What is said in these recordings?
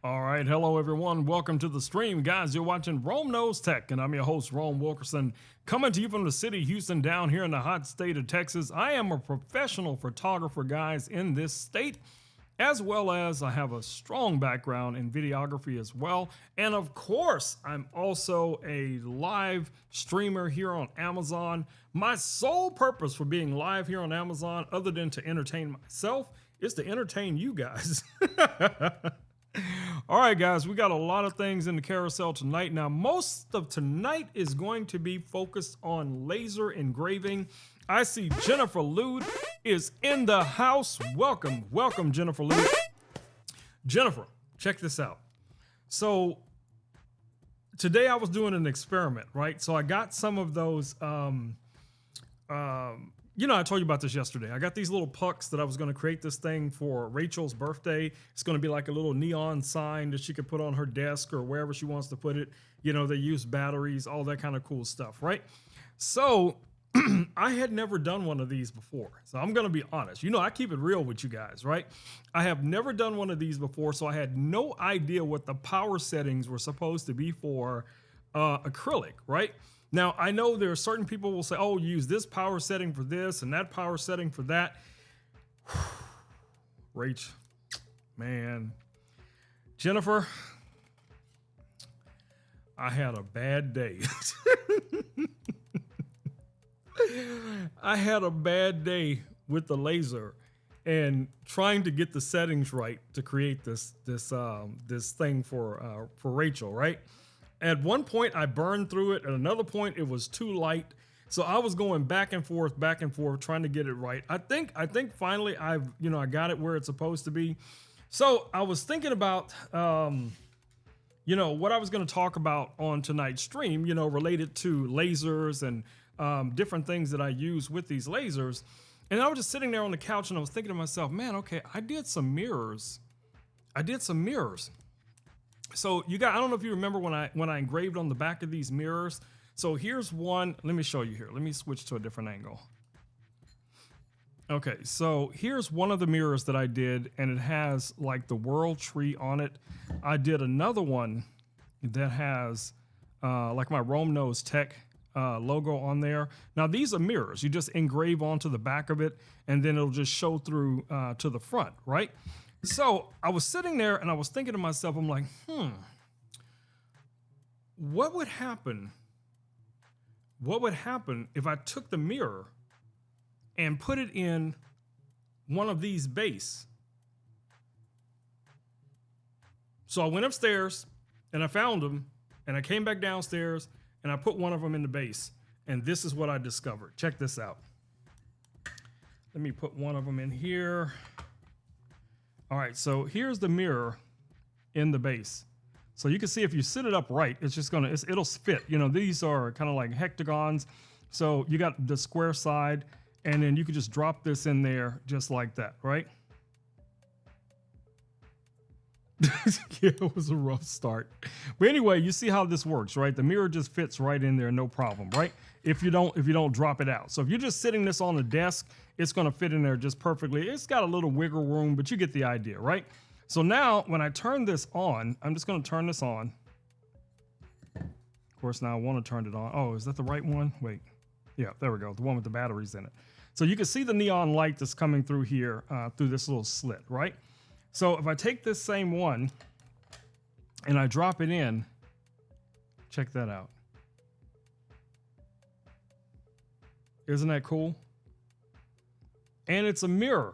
All right, hello everyone. Welcome to the stream, guys. You're watching Rome Knows Tech, and I'm your host, Rome Wilkerson, coming to you from the city of Houston, down here in the hot state of Texas. I am a professional photographer, guys, in this state, as well as I have a strong background in videography as well. And of course, I'm also a live streamer here on Amazon. My sole purpose for being live here on Amazon, other than to entertain myself, is to entertain you guys. All right, guys, we got a lot of things in the carousel tonight. Now, most of tonight is going to be focused on laser engraving. I see Jennifer Lude is in the house. Welcome, welcome, Jennifer Lude. Jennifer, check this out. So today I was doing an experiment, right? So I got some of those, I told you about this yesterday. I got these little pucks that I was going to create this thing for Rachel's birthday. It's going to be like a little neon sign that she could put on her desk or wherever she wants to put it. You know, they use batteries, all that kind of cool stuff, right? So I had never done one of these before. So I'm going to be honest. You know, I keep it real with you guys, right? I have never done one of these before, so I had no idea what the power settings were supposed to be for acrylic, right? Now, I know there are certain people who will say, oh, use this power setting for this and that power setting for that. Rach, man. Jennifer, I had a bad day. I had a bad day with the laser and trying to get the settings right to create this thing for Rachel, right? At one point, I burned through it. At another point, it was too light. So I was going back and forth, trying to get it right. I think finally I got it where it's supposed to be. So I was thinking about, what I was going to talk about on tonight's stream, related to lasers and different things that I use with these lasers. And I was just sitting there on the couch and I was thinking to myself, man, okay, I did some mirrors. So I don't know if you remember when I engraved on the back of these mirrors. So here's one. Let me show you here. Let me switch to a different angle. Okay, so here's one of the mirrors that I did, and it has like the world tree on it. I did another one that has like my Rome Knows Tech logo on there. Now these are mirrors. You just engrave onto the back of it, and then it'll just show through to the front, right? So I was sitting there and I was thinking to myself, I'm like, what would happen? What would happen if I took the mirror and put it in one of these bases? So I went upstairs and I found them, and I came back downstairs and I put one of them in the base. And this is what I discovered. Check this out. Let me put one of them in here. All right, so here's the mirror in the base. So you can see if you sit it up right, it's just it'll fit. These are kind of like hectagons. So you got the square side, and then you could just drop this in there just like that, right? Yeah, it was a rough start. But anyway, you see how this works, right? The mirror just fits right in there, no problem, right? If you don't drop it out. So if you're just sitting this on the desk, it's going to fit in there just perfectly. It's got a little wiggle room, but you get the idea, right? So now when I turn this on, I'm just going to turn this on. Of course, now I want to turn it on. Oh, is that the right one? Wait. Yeah, there we go. The one with the batteries in it. So you can see the neon light that's coming through here, through this little slit, right? So if I take this same one and I drop it in, check that out. Isn't that cool? And it's a mirror.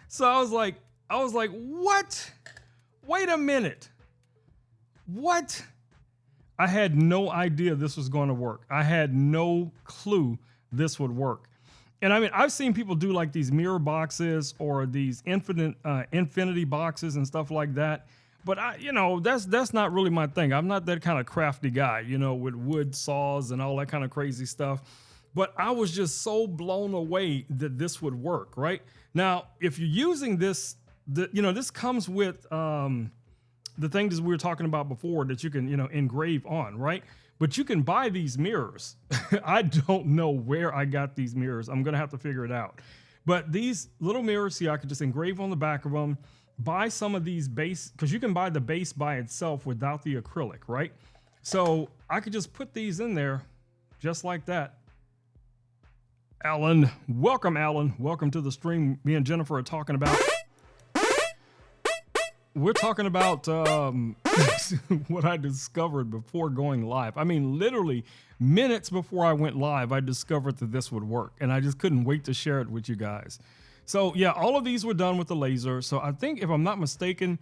So I was like, what? Wait a minute. What? I had no idea this was going to work. I had no clue this would work. And I mean, I've seen people do like these mirror boxes or these infinity boxes and stuff like that. But that's not really my thing. I'm not that kind of crafty guy, with wood saws and all that kind of crazy stuff. But I was just so blown away that this would work, right? Now, if you're using this, this comes with the things we were talking about before that you can, engrave on, right? But you can buy these mirrors. I don't know where I got these mirrors. I'm going to have to figure it out. But these little mirrors here, I could just engrave on the back of them. buy some of these base, because you can buy the base by itself without the acrylic, right? So I could just put these in there just like that. Alan, welcome, Alan. Welcome to the stream. Me and Jennifer are talking about. We're talking about what I discovered before going live. I mean, literally minutes before I went live, I discovered that this would work, and I just couldn't wait to share it with you guys. So yeah, all of these were done with the laser. So I think, if I'm not mistaken,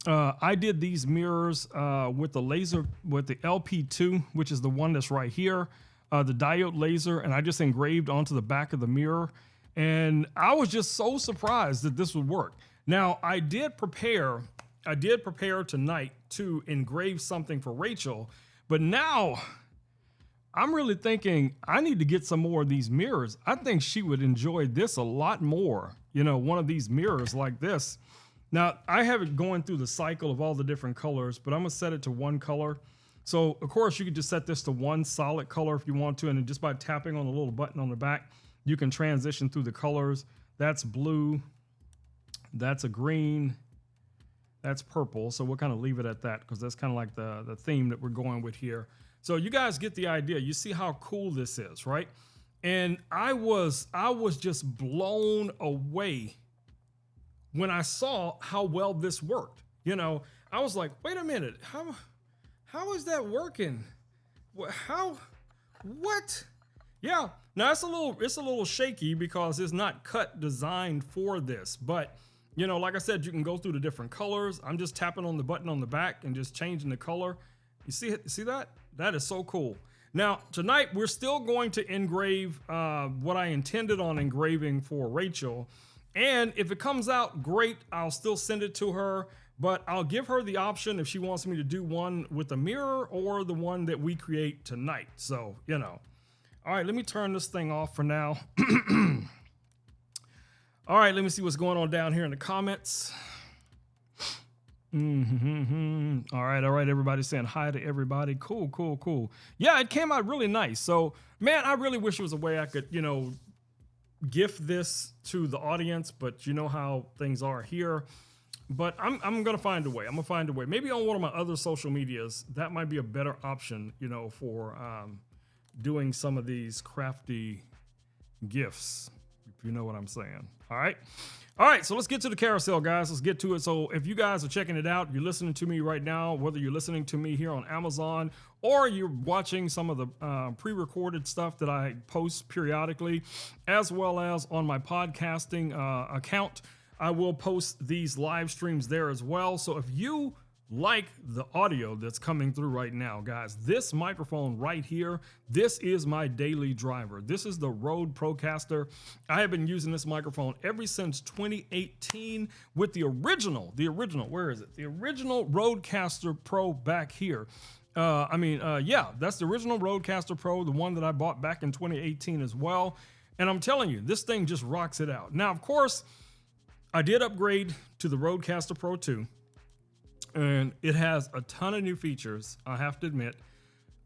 I did these mirrors with the laser, with the LP2, which is the one that's right here, the diode laser, and I just engraved onto the back of the mirror. And I was just so surprised that this would work. Now, I did prepare tonight to engrave something for Rachel, but now I'm really thinking I need to get some more of these mirrors. I think she would enjoy this a lot more. You know, one of these mirrors like this. Now, I have it going through the cycle of all the different colors, but I'm gonna set it to one color. So of course you could just set this to one solid color if you want to, and then just by tapping on the little button on the back, you can transition through the colors. That's blue, that's a green, that's purple. So we'll kind of leave it at that because that's kind of like the theme that we're going with here. So you guys get the idea. You see how cool this is, right? And I was just blown away when I saw how well this worked. You know, I was like, wait a minute, how is that working? What? Yeah, now it's a little shaky because it's not designed for this, but you know, like I said, you can go through the different colors. I'm just tapping on the button on the back and just changing the color. You see that? That is so cool. Now, tonight we're still going to engrave what I intended on engraving for Rachel. And if it comes out great, I'll still send it to her, but I'll give her the option if she wants me to do one with a mirror or the one that we create tonight. So, you know. All right, let me turn this thing off for now. All right, let me see what's going on down here in the comments. All right, everybody's saying hi to everybody. Cool. Yeah, it came out really nice. So, man, I really wish there was a way I could, you know, gift this to the audience, but you know how things are here. But I'm gonna find a way. I'm gonna find a way. Maybe on one of my other social medias, that might be a better option, you know, for doing some of these crafty gifts, if you know what I'm saying. All right, so let's get to the carousel, guys. Let's get to it. So if you guys are checking it out, you're listening to me right now, whether you're listening to me here on Amazon or you're watching some of the pre-recorded stuff that I post periodically, as well as on my podcasting account, I will post these live streams there as well. So if you like the audio that's coming through right now, guys, this microphone right here, this is my daily driver. This is the Rode Procaster. I have been using this microphone ever since 2018 with the original, where is it? The original Rodecaster Pro back here. Yeah, that's the original Rodecaster Pro, the one that I bought back in 2018 as well. And I'm telling you, this thing just rocks it out. Now, of course, I did upgrade to the Rodecaster Pro 2. And it has a ton of new features, I have to admit.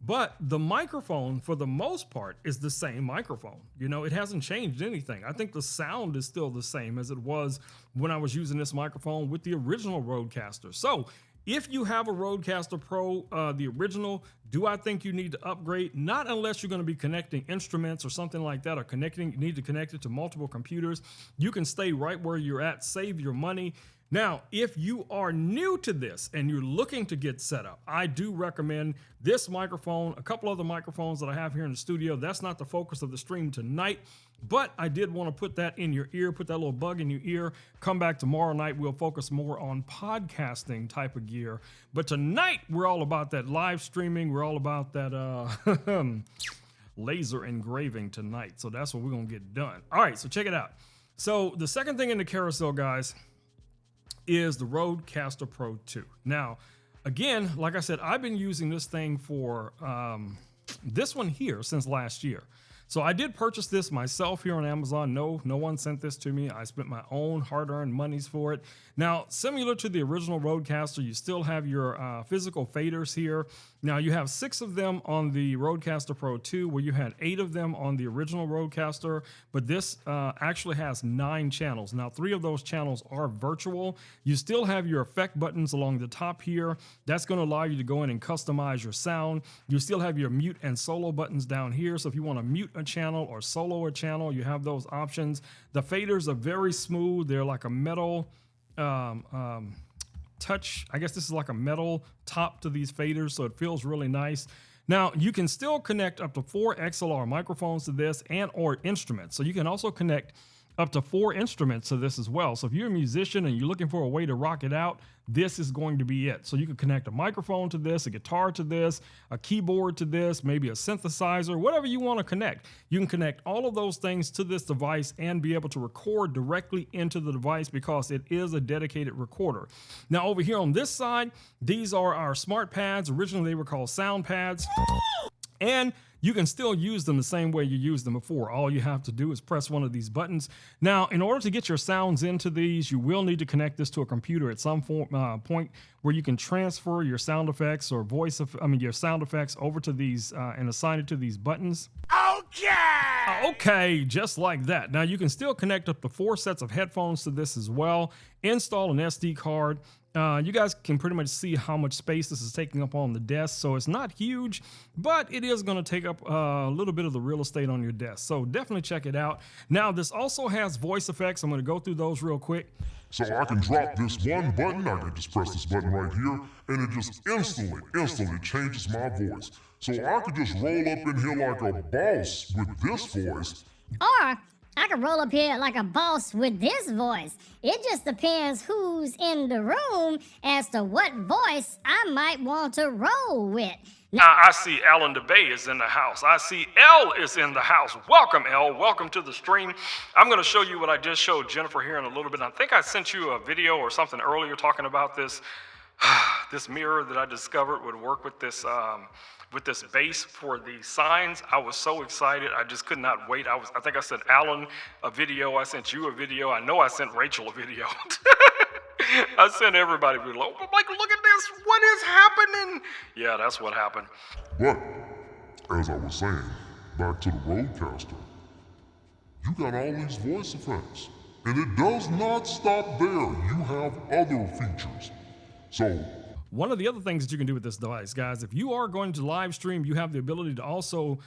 But the microphone, for the most part, is the same microphone. You know, it hasn't changed anything. I think the sound is still the same as it was when I was using this microphone with the original Rodecaster. So if you have a Rodecaster Pro, the original, do I think you need to upgrade? Not unless you're going to be connecting instruments or something like that, or you need to connect it to multiple computers. You can stay right where you're at, save your money. Now, if you are new to this and you're looking to get set up, I do recommend this microphone, a couple other microphones that I have here in the studio. That's not the focus of the stream tonight, but I did want to put that in your ear, put that little bug in your ear. Come back tomorrow night, we'll focus more on podcasting type of gear. But tonight, we're all about that live streaming. We're all about that laser engraving tonight. So that's what we're going to get done. All right, so check it out. So the second thing in the carousel, guys, is the Rodecaster Pro 2. Now, again, like I said, I've been using this thing for this one here since last year. So I did purchase this myself here on Amazon. No one sent this to me. I spent my own hard-earned monies for it. Now, similar to the original Rodecaster, you still have your physical faders here. Now, you have 6 of them on the Rodecaster Pro 2, where you had 8 of them on the original Rodecaster, but this actually has 9 channels. Now, 3 of those channels are virtual. You still have your effect buttons along the top here. That's going to allow you to go in and customize your sound. You still have your mute and solo buttons down here. So if you want to mute a channel or solo a channel, you have those options. The faders are very smooth. They're like a metal touch. I guess this is like a metal top to these faders, so it feels really nice. Now, you can still connect up to 4 XLR microphones to this and or instruments. So you can also connect up to 4 instruments to this as well. So if you're a musician and you're looking for a way to rock it out, this is going to be it. So you can connect a microphone to this, a guitar to this, a keyboard to this, maybe a synthesizer, whatever you want to connect. You can connect all of those things to this device and be able to record directly into the device because it is a dedicated recorder. Now over here on this side, these are our smart pads. Originally they were called sound pads. And you can still use them the same way you used them before. All you have to do is press one of these buttons. Now, in order to get your sounds into these, you will need to connect this to a computer at some point where you can transfer your sound effects or your sound effects over to these and assign it to these buttons. Okay, just like that. Now, you can still connect up to 4 sets of headphones to this as well. Install an SD card. You guys can pretty much see how much space this is taking up on the desk. So it's not huge, but it is going to take up a little bit of the real estate on your desk. So definitely check it out. Now, this also has voice effects. I'm going to go through those real quick. So I can drop this one button, I can just press this button right here, and it just instantly changes my voice. So I could just roll up in here like a boss with this voice. Or I could roll up here like a boss with this voice. It just depends who's in the room as to what voice I might want to roll with. I see Alan DeBay is in the house. I see Elle is in the house. Welcome, Elle. Welcome to the stream. I'm going to show you what I just showed Jennifer here in a little bit. I think I sent you a video or something earlier talking about this. This mirror that I discovered would work with this base for the signs. I was so excited. I just could not wait. I think I sent Alan a video. I sent you a video. I know I sent Rachel a video. I sent everybody a video. Like, look at this. What is happening? Yeah, that's what happened. But, as I was saying, back to the Rodecaster, you got all these voice effects. And it does not stop there. You have other features. So, one of the other things that you can do with this device, guys, if you are going to live stream, you have the ability to also,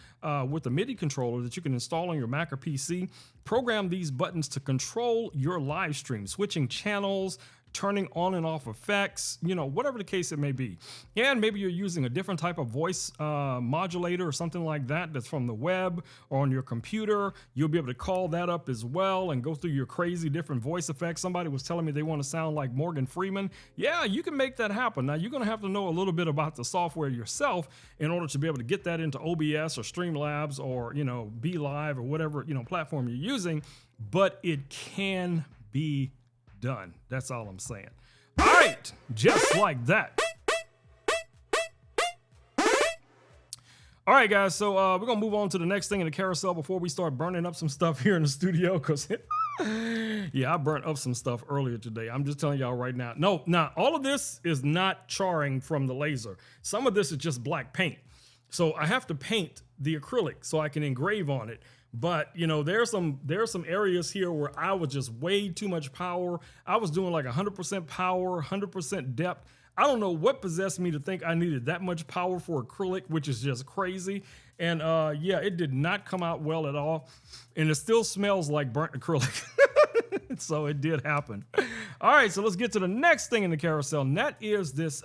with the MIDI controller that you can install on your Mac or PC, program these buttons to control your live stream, switching channels, turning on and off effects, whatever the case it may be. And maybe you're using a different type of voice modulator or something like that that's from the web or on your computer. You'll be able to call that up as well and go through your crazy different voice effects. Somebody was telling me they want to sound like Morgan Freeman. Yeah, you can make that happen. Now, you're going to have to know a little bit about the software yourself in order to be able to get that into OBS or Streamlabs or, Be Live or whatever, platform you're using, but it can be done. That's all I'm saying. All right, just like that. All right, guys, so we're going to move on to the next thing in the carousel before we start burning up some stuff here in the studio because, yeah, I burnt up some stuff earlier today. I'm just telling y'all right now. No, all of this is not charring from the laser. Some of this is just black paint. So I have to paint the acrylic so I can engrave on it. But, there are some areas here where I was just way too much power. I was doing like 100% power, 100% depth. I don't know what possessed me to think I needed that much power for acrylic, which is just crazy. And yeah, it did not come out well at all. And it still smells like burnt acrylic. So it did happen. All right, so let's get to the next thing in the carousel. And that is this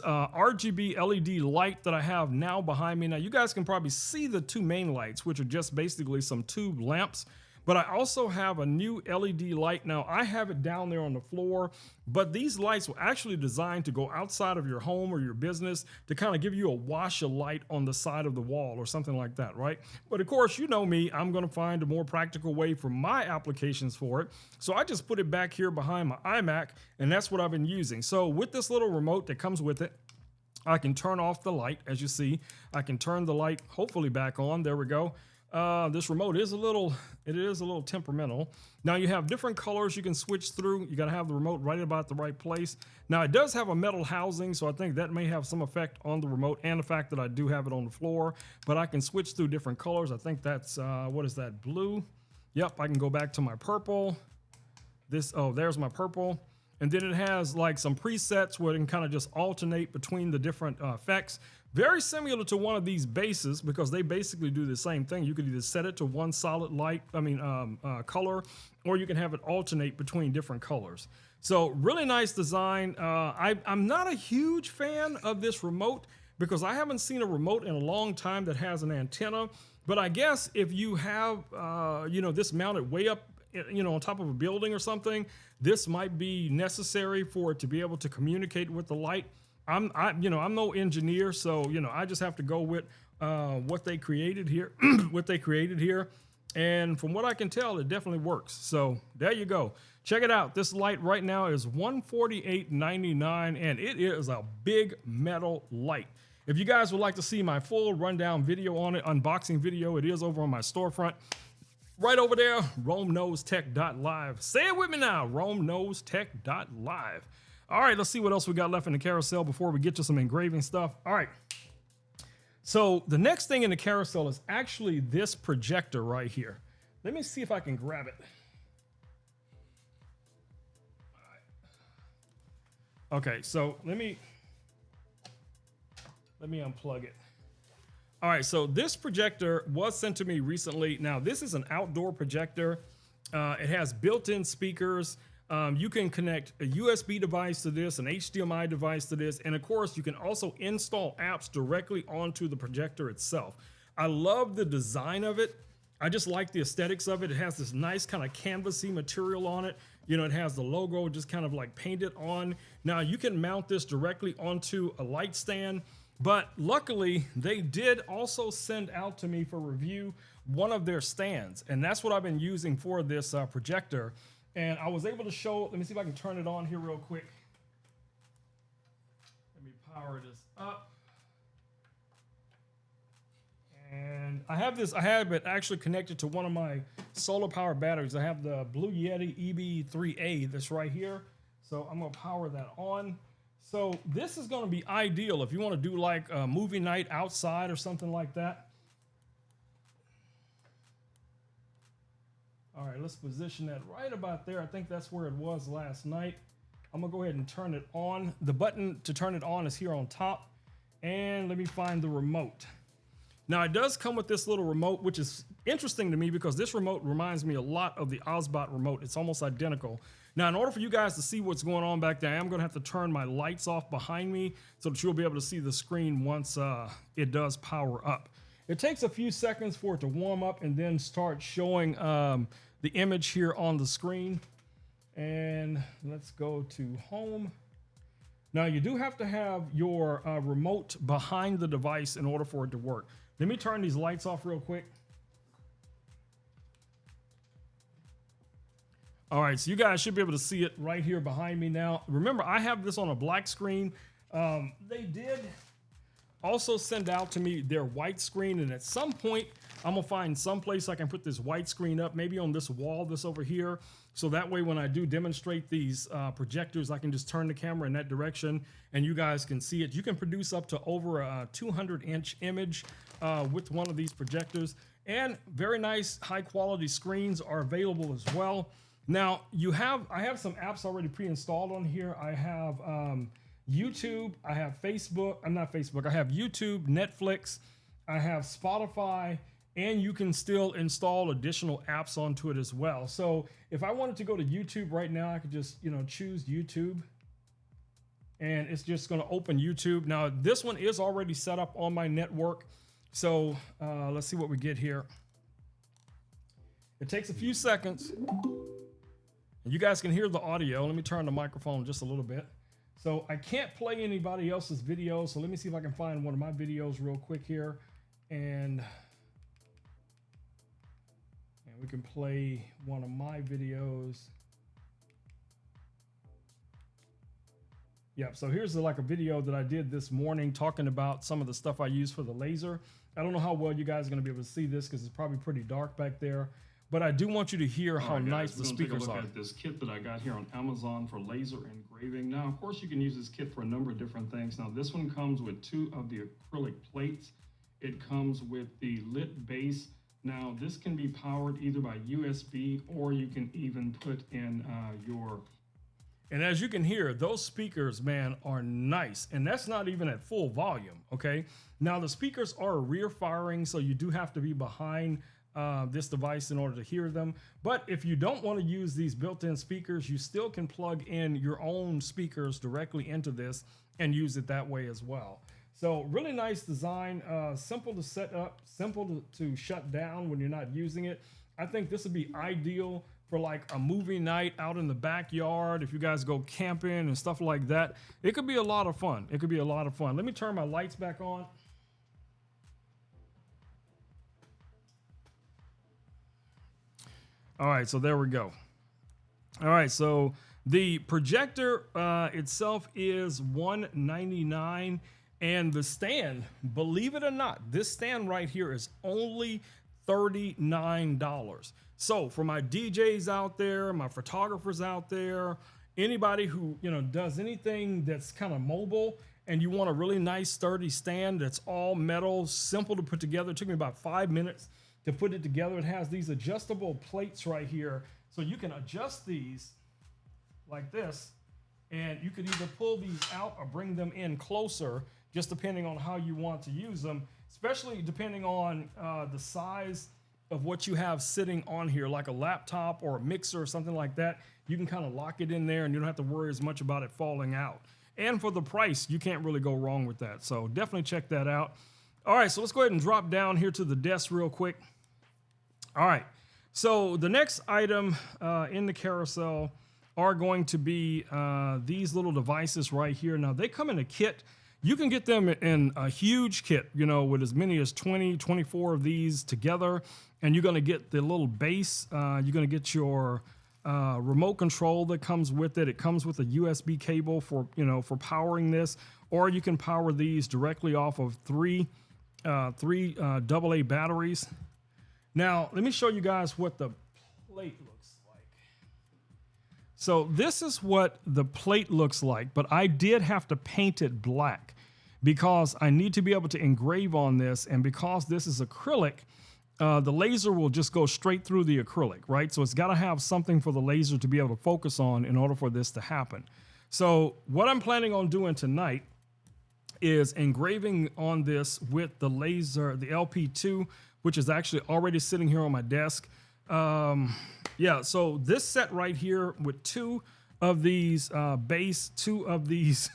RGB LED light that I have now behind me. Now, you guys can probably see the 2 main lights, which are just basically some tube lamps. But I also have a new LED light. Now, I have it down there on the floor, but these lights were actually designed to go outside of your home or your business to kind of give you a wash of light on the side of the wall or something like that, right? But of course, you know me, I'm going to find a more practical way for my applications for it. So I just put it back here behind my iMac, and that's what I've been using. So with this little remote that comes with it, I can turn off the light, as you see. I can turn the light hopefully back on. There we go. This remote is a little temperamental. Now you have different colors you can switch through. You got to have the remote right about the right place. Now it does have a metal housing, so I think that may have some effect on the remote and the fact that I do have it on the floor, but I can switch through different colors. I think that's, what is that, blue? Yep, I can go back to my purple. There's my purple. And then it has like some presets where it can kind of just alternate between the different effects. Very similar to one of these bases because they basically do the same thing. You could either set it to one solid color, or you can have it alternate between different colors. So really nice design. I'm not a huge fan of this remote because I haven't seen a remote in a long time that has an antenna. But I guess if you have, this mounted way up, on top of a building or something, this might be necessary for it to be able to communicate with the light. I'm no engineer, so I just have to go with what they created here, and from what I can tell, it definitely works. So there you go. Check it out. This light right now is $148.99, and it is a big metal light. If you guys would like to see my full rundown video on it, unboxing video, it is over on my storefront. Right over there, RomeKnowsTech.live. Say it with me now, RomeKnowsTech.live. All right, let's see what else we got left in the carousel before we get to some engraving stuff. All right. So the next thing in the carousel is actually this projector right here. Let me see if I can grab it. All right. Okay, so let me unplug it. All right, so this projector was sent to me recently. Now, this is an outdoor projector. It has built-in speakers. You can connect a USB device to this, an HDMI device to this, and of course, you can also install apps directly onto the projector itself. I love the design of it. I just like the aesthetics of it. It has this nice kind of canvasy material on it. It has the logo just kind of like painted on. Now, you can mount this directly onto a light stand. But luckily, they did also send out to me for review one of their stands. And that's what I've been using for this projector. And I was able to show, let me see if I can turn it on here real quick. Let me power this up. And I have it actually connected to one of my solar power batteries. I have the Blue Yeti EB3A that's right here. So I'm gonna power that on. So this is going to be ideal if you want to do like a movie night outside or something like that. All right, let's position that right about there. I think that's where it was last night. I'm gonna go ahead and turn it on. The button to turn it on is here on top. And let me find the remote. Now it does come with this little remote, which is interesting to me because this remote reminds me a lot of the Osbot remote. It's almost identical. Now, in order for you guys to see what's going on back there, I'm gonna have to turn my lights off behind me so that you'll be able to see the screen once it does power up. It takes a few seconds for it to warm up and then start showing the image here on the screen. And let's go to home. Now, you do have to have your remote behind the device in order for it to work. Let me turn these lights off real quick. All right, so you guys should be able to see it right here behind me now. Remember, I have this on a black screen. They did also send out to me their white screen, and at some point, I'm gonna find some place I can put this white screen up, maybe on this wall that's over here. So that way, when I do demonstrate these projectors, I can just turn the camera in that direction and you guys can see it. You can produce up to over a 200-inch image with one of these projectors, and very nice high quality screens are available as well. Now I have some apps already pre-installed on here. I have YouTube, I have Facebook, I have YouTube, Netflix, I have Spotify, and you can still install additional apps onto it as well. So if I wanted to go to YouTube right now, I could just, choose YouTube and it's just gonna open YouTube. Now this one is already set up on my network. So let's see what we get here. It takes a few seconds. You guys can hear the audio. Let me turn the microphone just a little bit. So I can't play anybody else's video. So let me see if I can find one of my videos real quick here. And we can play one of my videos. Yep. So here's like a video that I did this morning talking about some of the stuff I use for the laser. I don't know how well you guys are going to be able to see this because it's probably pretty dark back there. But I do want you to hear how nice the speakers are. At this kit that I got here on Amazon for laser engraving. Now, of course, you can use this kit for a number of different things. Now, this one comes with 2 of the acrylic plates. It comes with the lit base. Now, this can be powered either by USB or you can even put in your... And as you can hear, those speakers, man, are nice. And that's not even at full volume, okay? Now, the speakers are rear firing, so you do have to be behind this device in order to hear them. But if you don't want to use these built-in speakers, you still can plug in your own speakers directly into this and use it that way as well. So really nice design, simple to set up, simple to shut down when you're not using it. I think this would be ideal for like a movie night out in the backyard. If you guys go camping and stuff like that, it could be a lot of fun. It could be a lot of fun. Let me turn my lights back on. All right, so there we go. All right, so the projector itself is $199, and the stand, believe it or not, this stand right here is only $39. So for my DJs out there, my photographers out there, anybody who does anything that's kind of mobile, and you want a really nice sturdy stand that's all metal, simple to put together. It took me about 5 minutes to put it together. It has these adjustable plates right here, so you can adjust these like this, and you could either pull these out or bring them in closer, just depending on how you want to use them, especially depending on the size of what you have sitting on here, like a laptop or a mixer or something like that. You can kind of lock it in there and you don't have to worry as much about it falling out. And for the price, you can't really go wrong with that. So definitely check that out. All right, so let's go ahead and drop down here to the desk real quick. All right, so the next item in the carousel are going to be these little devices right here. Now, they come in a kit. You can get them in a huge kit, with as many as 20, 24 of these together. And you're going to get the little base. You're going to get your remote control that comes with it. It comes with a USB cable for powering this, or you can power these directly off of three AA batteries. Now, let me show you guys what the plate looks like. So this is what the plate looks like, but I did have to paint it black because I need to be able to engrave on this, and because this is acrylic, the laser will just go straight through the acrylic, right? So it's got to have something for the laser to be able to focus on in order for this to happen. So what I'm planning on doing tonight is engraving on this with the laser, the LP2, which is actually already sitting here on my desk. Yeah, so this set right here with 2 of these base, 2 of these,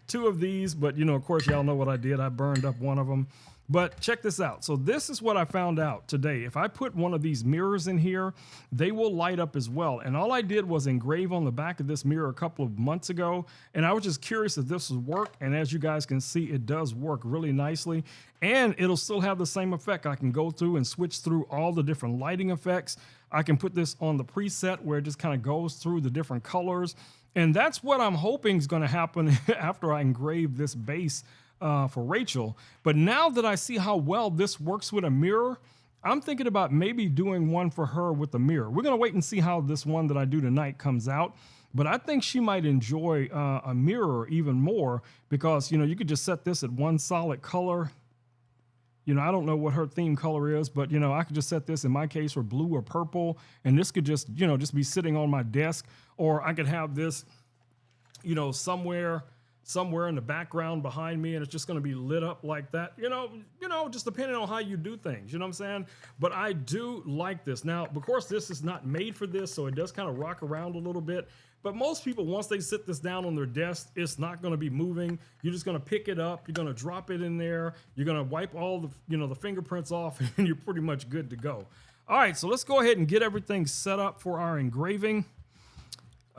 2 of these, but of course y'all know what I did. I burned up one of them. But check this out. So this is what I found out today. If I put one of these mirrors in here, they will light up as well. And all I did was engrave on the back of this mirror a couple of months ago. And I was just curious if this would work. And as you guys can see, it does work really nicely. And it'll still have the same effect. I can go through and switch through all the different lighting effects. I can put this on the preset where it just kind of goes through the different colors. And that's what I'm hoping is going to happen after I engrave this base for Rachel. But now that I see how well this works with a mirror, I'm thinking about maybe doing one for her with a mirror. We're going to wait and see how this one that I do tonight comes out. But I think she might enjoy a mirror even more because, you could just set this at one solid color. I don't know what her theme color is, but, I could just set this in my case for blue or purple. And this could just, just be sitting on my desk, or I could have this, somewhere in the background behind me, and it's just going to be lit up like that, just depending on how you do things, you know what I'm saying? But I do like this. Now, of course, this is not made for this, so it does kind of rock around a little bit. But most people, once they sit this down on their desk, it's not going to be moving. You're just going to pick it up. You're going to drop it in there. You're going to wipe all the, the fingerprints off, and you're pretty much good to go. All right, so let's go ahead and get everything set up for our engraving.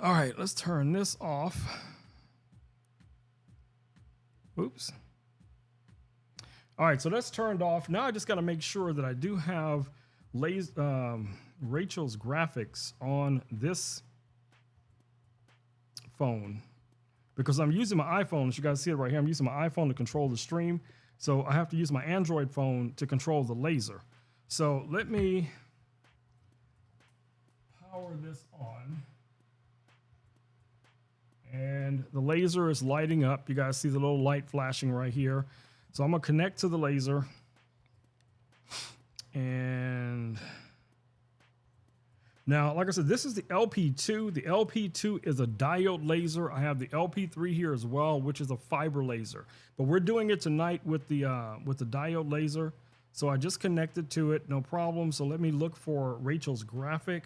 All right, let's turn this off. Oops. All right, so that's turned off. Now I just got to make sure that I do have Rachel's graphics on this phone. because I'm using my iPhone. As you guys see it right here, I'm using my iPhone to control the stream. So I have to use my Android phone to control the laser. So let me power this on. And the laser is lighting up. You guys see the little light flashing right here. So I'm gonna connect to the laser. And now, like I said, this is the LP2. The LP2 is a diode laser. I have the LP3 here as well, which is a fiber laser. But we're doing it tonight with the diode laser. So I just connected to it, no problem. So let me look for Rachel's graphic.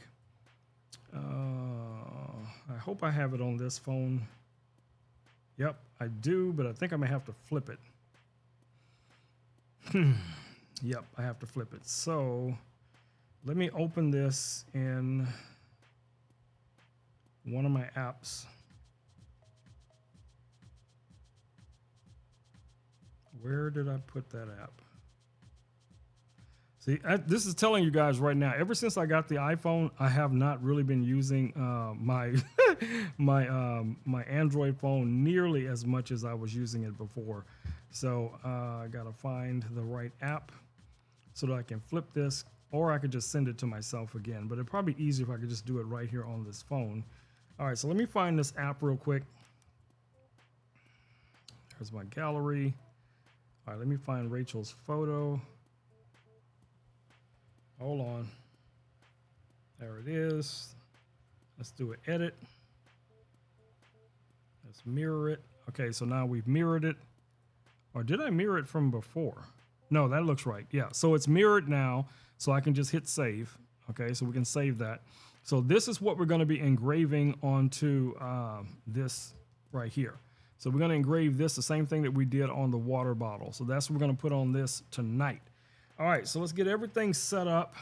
I hope I have it on this phone. Yep, I do, but I think I may have to flip it. Yep, I have to flip it. So let me open this in one of my apps. Where did I put that app? See, this is telling you guys right now, ever since I got the iPhone, I have not really been using my my Android phone nearly as much as I was using it before. So I gotta find the right app so that I can flip this, or I could just send it to myself again. But it'd probably be easier if I could just do it right here on this phone. All right, so let me find this app real quick. There's my gallery. All right, let me find Rachel's photo. Hold on. There it is. Let's do an edit. Let's mirror it. Okay, so now we've mirrored it. Or did I mirror it from before? No, that looks right. Yeah, so it's mirrored now, so I can just hit save. Okay, so we can save that. So this is what we're going to be engraving onto this right here. So we're going to engrave this, the same thing that we did on the water bottle. So that's what we're going to put on this tonight. All right, so let's get everything set up.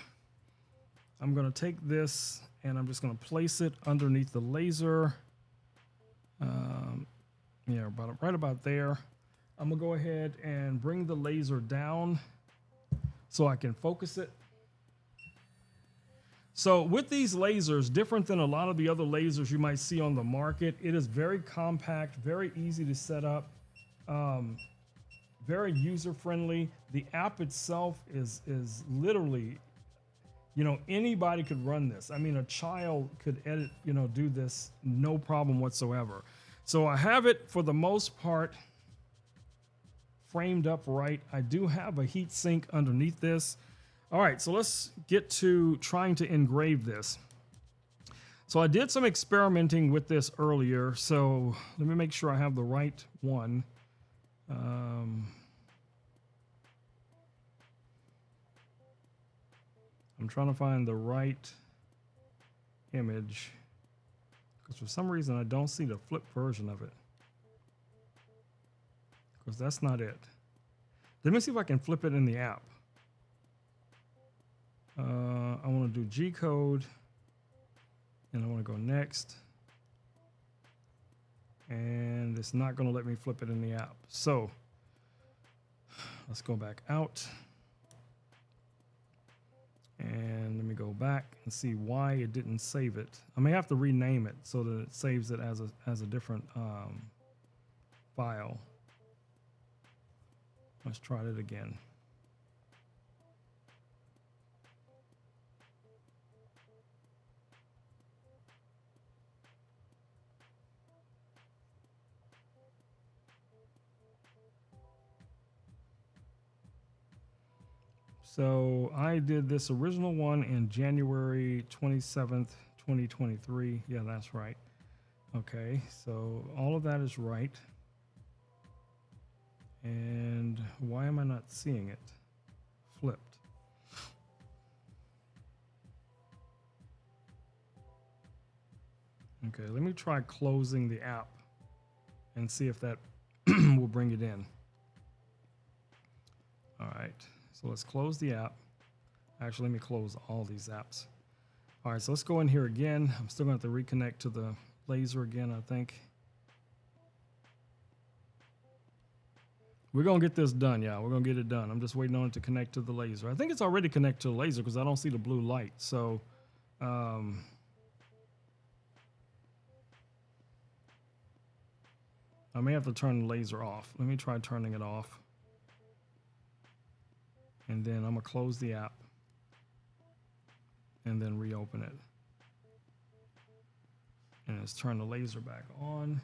I'm gonna take this and I'm just gonna place it underneath the laser. Yeah, right about there. I'm gonna go ahead and bring the laser down so I can focus it. So with these lasers, different than a lot of the other lasers you might see on the market, it is very compact, very easy to set up. Very user-friendly. The app itself is literally, you know, anybody could run this. I mean, a child could edit, you know, do this, no problem whatsoever. So I have it for the most part framed up right. I do have a heat sink underneath this. All right, so let's get to trying to engrave this. So I did some experimenting with this earlier. So let me make sure I have the right one. I'm trying to find the right image because for some reason I don't see the flip version of it, because that's not it. Let me see if I can flip it in the app. I want to do G code and I want to go next, and it's not going to let me flip it in the app. So let's go back out. And let me go back and see why it didn't save it. I may have to rename it so that it saves it as a different file. Let's try it again. So I did this original one in January 27th, 2023. Yeah, that's right. Okay, so all of that is right. And why am I not seeing it flipped? Okay, let me try closing the app and see if that will bring it in. All right. So let's close the app. Actually, let me close all these apps. All right, so let's go in here again. I'm still going to have to reconnect to the laser again, I think. We're going to get this done, yeah. We're going to get it done. I'm just waiting on it to connect to the laser. I think it's already connected to the laser because I don't see the blue light. So, I may have to turn the laser off. Let me try turning it off. And then I'm gonna close the app and then reopen it. And let's turn the laser back on.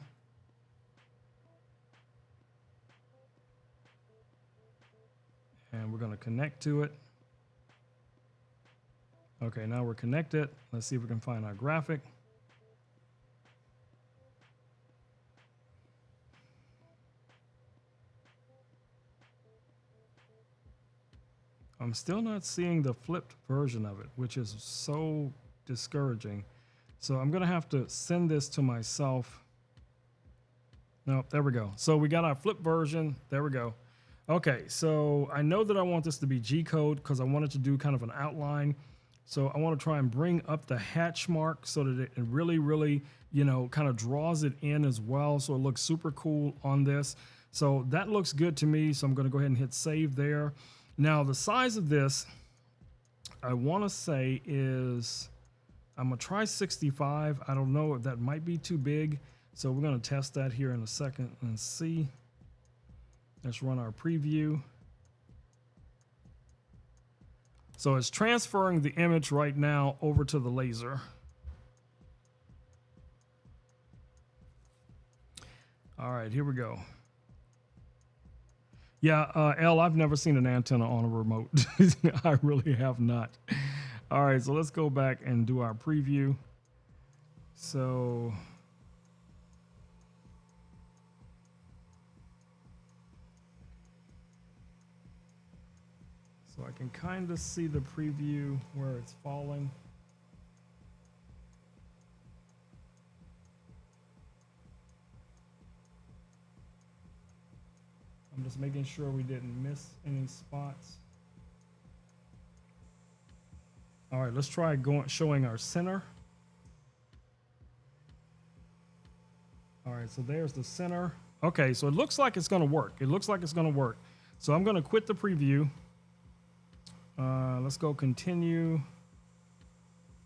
And we're gonna connect to it. Okay, now we're connected. Let's see if we can find our graphic. I'm still not seeing the flipped version of it, which is so discouraging. So I'm gonna have to send this to myself. No, there we go. So we got our flip version. There we go. Okay, so I know that I want this to be G-code because I wanted to do kind of an outline. So I want to try and bring up the hatch mark so that it really, really, kind of draws it in as well. So it looks super cool on this. So that looks good to me. So I'm going to go ahead and hit save there. Now the size of this, I want to say is, I'm going to try 65. I don't know if that might be too big. So we're going to test that here in a second and see. Let's run our preview. So it's transferring the image right now over to the laser. All right, here we go. Yeah, L, I've never seen an antenna on a remote. I really have not. All right, so let's go back and do our preview. So I can kind of see the preview where it's falling. I'm just making sure we didn't miss any spots. All right, let's try showing our center. All right, so there's the center. Okay, so it looks like it's gonna work. It looks like it's gonna work. So I'm gonna quit the preview. Let's go continue,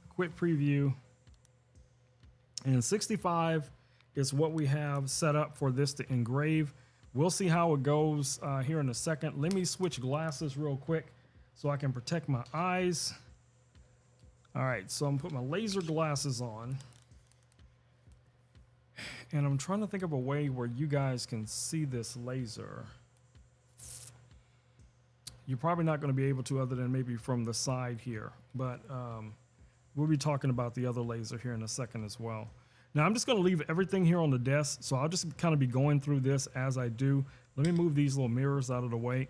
quit preview. And 65 is what we have set up for this to engrave. We'll see how it goes here in a second. Let me switch glasses real quick so I can protect my eyes. All right, so I'm gonna put my laser glasses on. And I'm trying to think of a way where you guys can see this laser. You're probably not going to be able to other than maybe from the side here, but we'll be talking about the other laser here in a second as well. Now I'm just going to leave everything here on the desk, so I'll just kind of be going through this as I do. Let me move these little mirrors out of the way.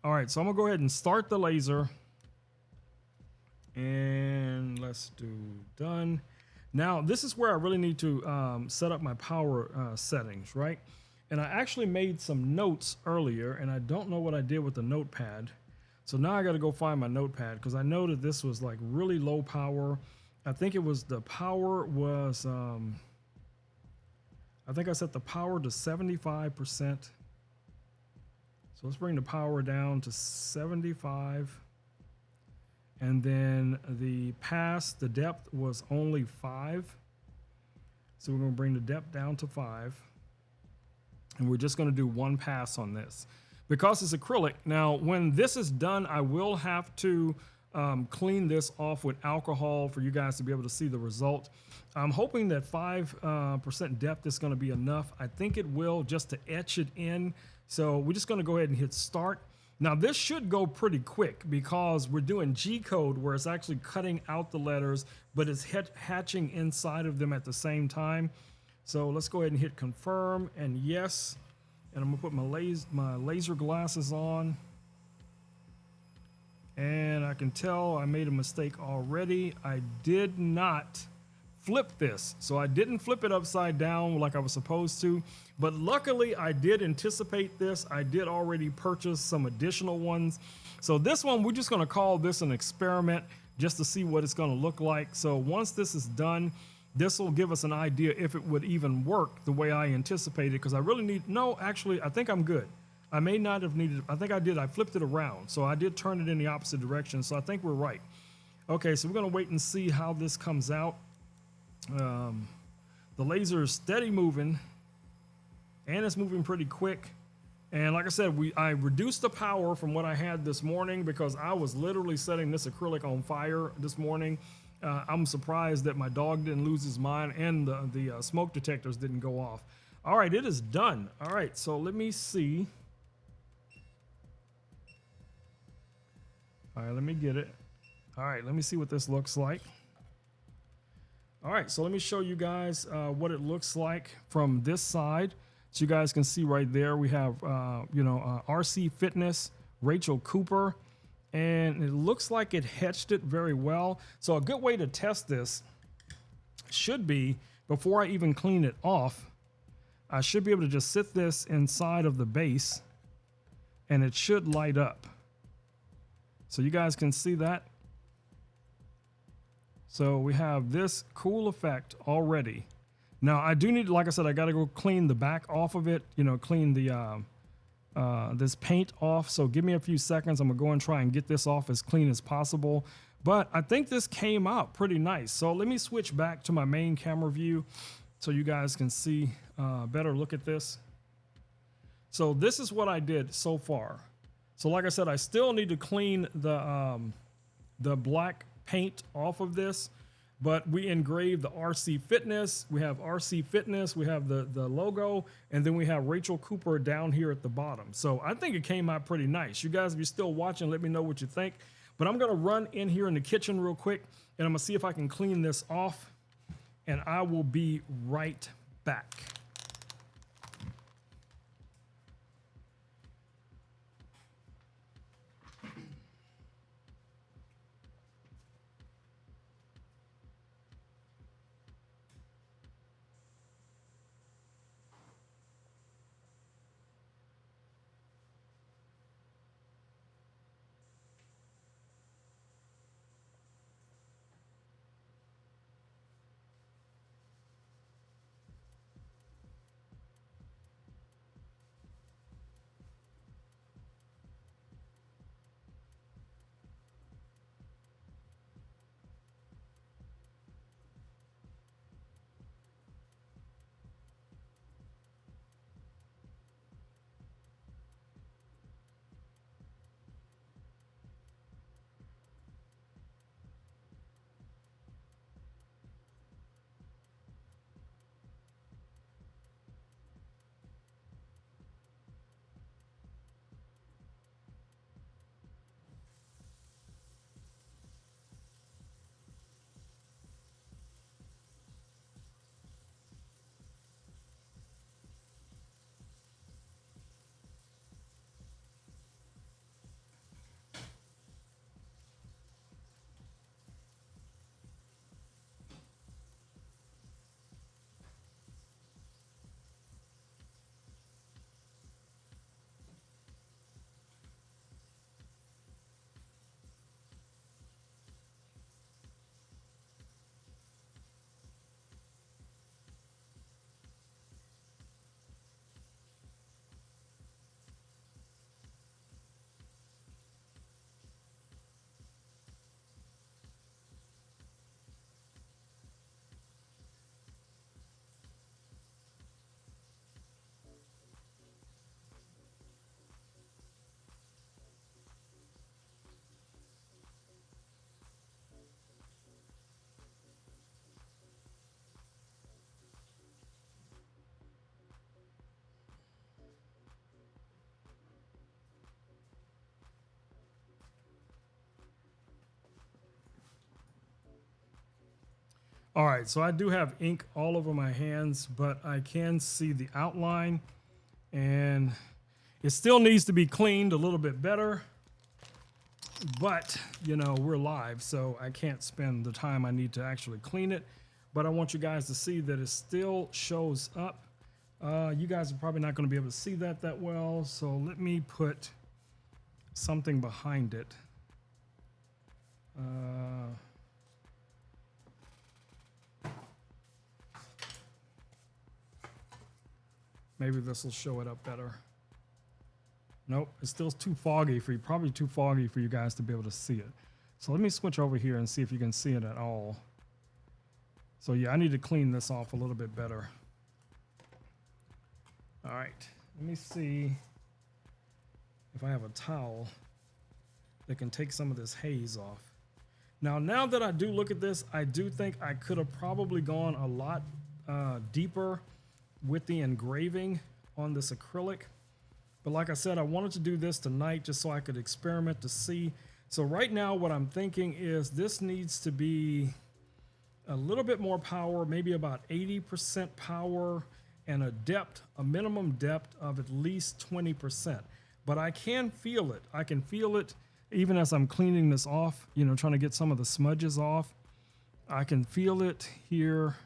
All right, so I'm gonna go ahead and start the laser, and let's do done. Now this is where I really need to set up my power settings, right? And I actually made some notes earlier, and I don't know what I did with the notepad. So now I got to go find my notepad because I know that this was like really low power. I think it was the power was, I think I set the power to 75%. So let's bring the power down to 75. And then the pass, the depth was only 5. So we're going to bring the depth down to 5. And we're just going to do one pass on this because it's acrylic. Now, when this is done, I will have to clean this off with alcohol for you guys to be able to see the result. I'm hoping that 5% depth is going to be enough. I think it will, just to etch it in. So we're just going to go ahead and hit start. Now, this should go pretty quick because we're doing G-code where it's actually cutting out the letters, but it's hatching inside of them at the same time. So let's go ahead and hit confirm and yes. And I'm gonna put my laser glasses on. And I can tell I made a mistake already. I did not flip this. So I didn't flip it upside down like I was supposed to. But luckily I did anticipate this. I did already purchase some additional ones. So this one, we're just gonna call this an experiment just to see what it's gonna look like. So once this is done, this will give us an idea if it would even work the way I anticipated, because I really need, no, actually, I think I'm good. I may not have needed, I think I did, I flipped it around. So I did turn it in the opposite direction. So I think we're right. Okay, so we're gonna wait and see how this comes out. The laser is steady moving. and it's moving pretty quick. And like I said, I reduced the power from what I had this morning because I was literally setting this acrylic on fire this morning. I'm surprised that my dog didn't lose his mind and the smoke detectors didn't go off. All right, it is done. All right, so let me see. All right, let me get it. All right, let me see what this looks like. All right, so let me show you guys what it looks like from this side. So you guys can see right there, we have, RC Fitness, Rachel Cooper, and it looks like it etched it very well. So a good way to test this should be, before I even clean it off, I should be able to just sit this inside of the base and it should light up. So you guys can see that. So we have this cool effect already. Now I do need, like I said, I got to go clean the back off of it, clean the this paint off. So give me a few seconds. I'm gonna go and try and get this off as clean as possible. But I think this came out pretty nice. So let me switch back to my main camera view so you guys can see better look at this. So this is what I did so far. So like I said, I still need to clean the black paint off of this. But we engraved the RC Fitness. We have RC Fitness. We have the logo. And then we have Rachel Cooper down here at the bottom. So I think it came out pretty nice. You guys, if you're still watching, let me know what you think. But I'm going to run in here in the kitchen real quick. And I'm going to see if I can clean this off. And I will be right back. All right, so I do have ink all over my hands, but I can see the outline and it still needs to be cleaned a little bit better, but we're live, so I can't spend the time I need to actually clean it, but I want you guys to see that it still shows up. You guys are probably not going to be able to see that well, so let me put something behind it. Maybe this will show it up better. Nope, it's still too foggy for you, probably too foggy for you guys to be able to see it. So let me switch over here and see if you can see it at all. So yeah, I need to clean this off a little bit better. All right, let me see if I have a towel that can take some of this haze off. Now that I do look at this, I do think I could have probably gone a lot deeper with the engraving on this acrylic. But like I said, I wanted to do this tonight just so I could experiment to see. So right now what I'm thinking is this needs to be a little bit more power, maybe about 80% power, and a minimum depth of at least 20%. But I can feel it. I can feel it even as I'm cleaning this off, you know, trying to get some of the smudges off. I can feel it here.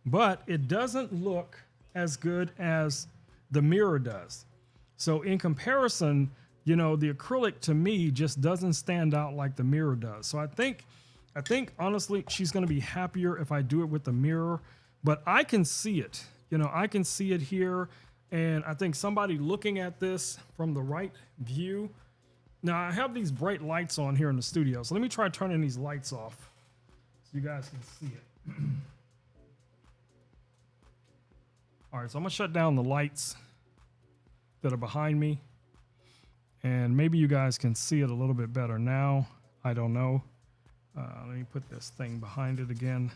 But it doesn't look as good as the mirror does. So in comparison, you know, the acrylic to me just doesn't stand out like the mirror does. So I think honestly, she's going to be happier if I do it with the mirror, but I can see it, you know, I can see it here. And I think somebody looking at this from the right view. Now I have these bright lights on here in the studio. So let me try turning these lights off so you guys can see it. All right, so I'm gonna shut down the lights that are behind me, and maybe you guys can see it a little bit better now. I don't know. Let me put this thing behind it again.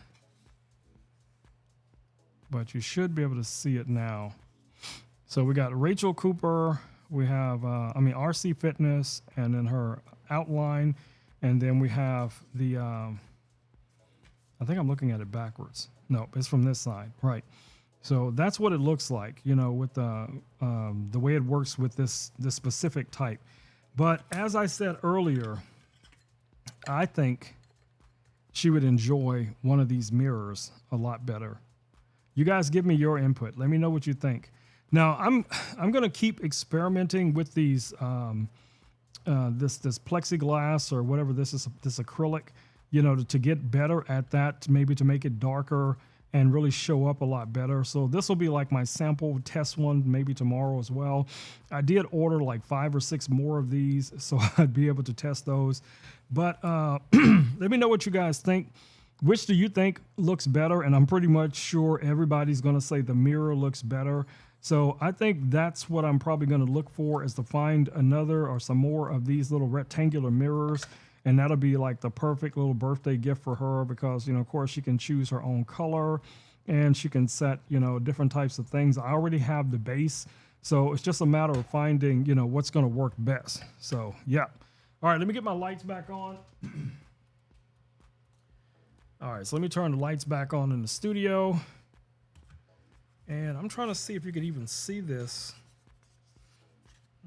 But you should be able to see it now. So we got Rachel Cooper, we have, RC Fitness, and then her outline, and then we have the, I think I'm looking at it backwards. No, it's from this side, right. So that's what it looks like, you know, with the way it works with this specific type. But as I said earlier, I think she would enjoy one of these mirrors a lot better. You guys give me your input. Let me know what you think. Now I'm going to keep experimenting with these this plexiglass or whatever this is, this acrylic, you know, to get better at that, maybe to make it darker and really show up a lot better. So this will be like my sample test one, maybe tomorrow as well. I did order like 5 or 6 more of these, so I'd be able to test those. But let me know what you guys think. Which do you think looks better? And I'm pretty much sure everybody's gonna say the mirror looks better. So I think that's what I'm probably gonna look for, is to find another or some more of these little rectangular mirrors. And that'll be like the perfect little birthday gift for her, because, you know, of course she can choose her own color and she can set, you know, different types of things. I already have the base, so it's just a matter of finding, you know, what's going to work best. So, yeah. All right, let me get my lights back on. All right, so let me turn the lights back on in the studio. And I'm trying to see if you could even see this.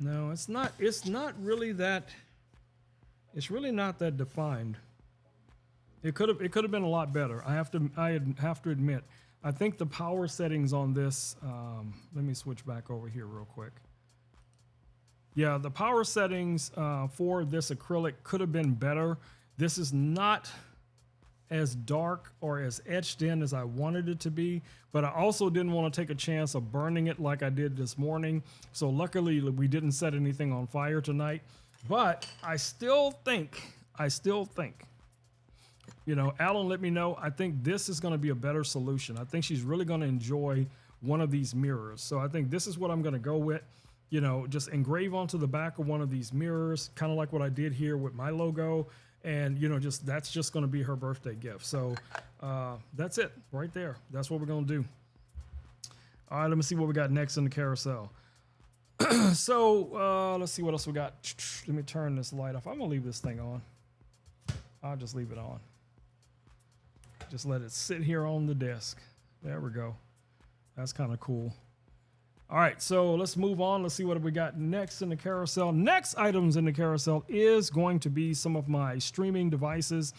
No, it's not really that. It's really not that defined. It could have been a lot better. I have to admit. I think the power settings on this. Let me switch back over here real quick. Yeah, the power settings for this acrylic could have been better. This is not as dark or as etched in as I wanted it to be, but I also didn't want to take a chance of burning it like I did this morning. So luckily we didn't set anything on fire tonight. But I still think, you know, Alan let me know, I think this is going to be a better solution. I think she's really going to enjoy one of these mirrors. So I think this is what I'm going to go with. You know, just engrave onto the back of one of these mirrors, kind of like what I did here with my logo. And, you know, that's just going to be her birthday gift. So that's it right there. That's what we're going to do. All right, let me see what we got next in the carousel. So let's see what else we got. Let me turn this light off. I'm gonna leave this thing on. I'll just leave it on. Just let it sit here on the desk. There we go. That's kind of cool. All right, so let's move on. Let's see what we got next in the carousel. Next items in the carousel is going to be some of my streaming devices.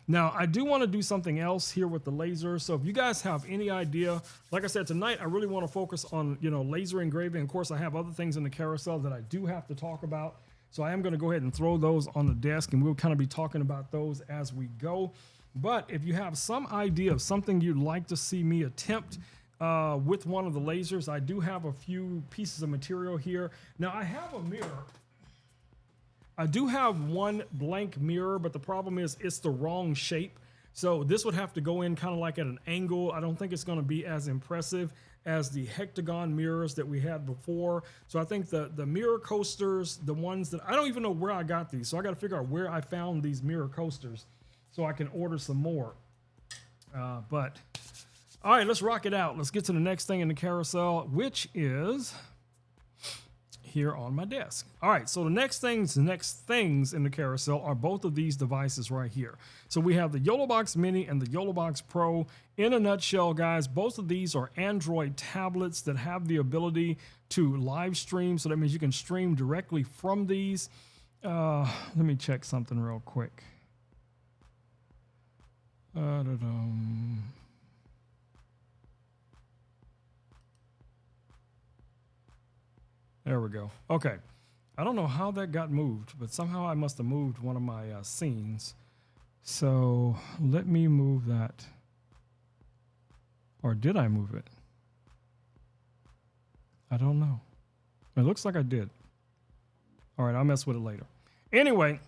Now, I do want to do something else here with the laser. So if you guys have any idea, like I said, tonight, I really want to focus on, you know, laser engraving. Of course, I have other things in the carousel that I do have to talk about. So I am going to go ahead and throw those on the desk, and we'll kind of be talking about those as we go. But if you have some idea of something you'd like to see me attempt with one of the lasers, I do have a few pieces of material here. Now, I have a mirror. I do have one blank mirror, but the problem is it's the wrong shape. So this would have to go in kind of like at an angle. I don't think it's going to be as impressive as the hectagon mirrors that we had before. So I think the mirror coasters, the ones that I don't even know where I got these. So I got to figure out where I found these mirror coasters so I can order some more. But all right, let's rock it out. Let's get to the next thing in the carousel, which is here on my desk. All right, so the next things in the carousel are both of these devices right here. So we have the YOLOBOX Mini and the YOLOBOX Pro. In a nutshell, guys, both of these are Android tablets that have the ability to live stream. So that means you can stream directly from these. Let me check something real quick. There we go. Okay. I don't know how that got moved, but somehow I must have moved one of my scenes. So let me move that. Or did I move it? I don't know. It looks like I did. All right, I'll mess with it later. Anyway,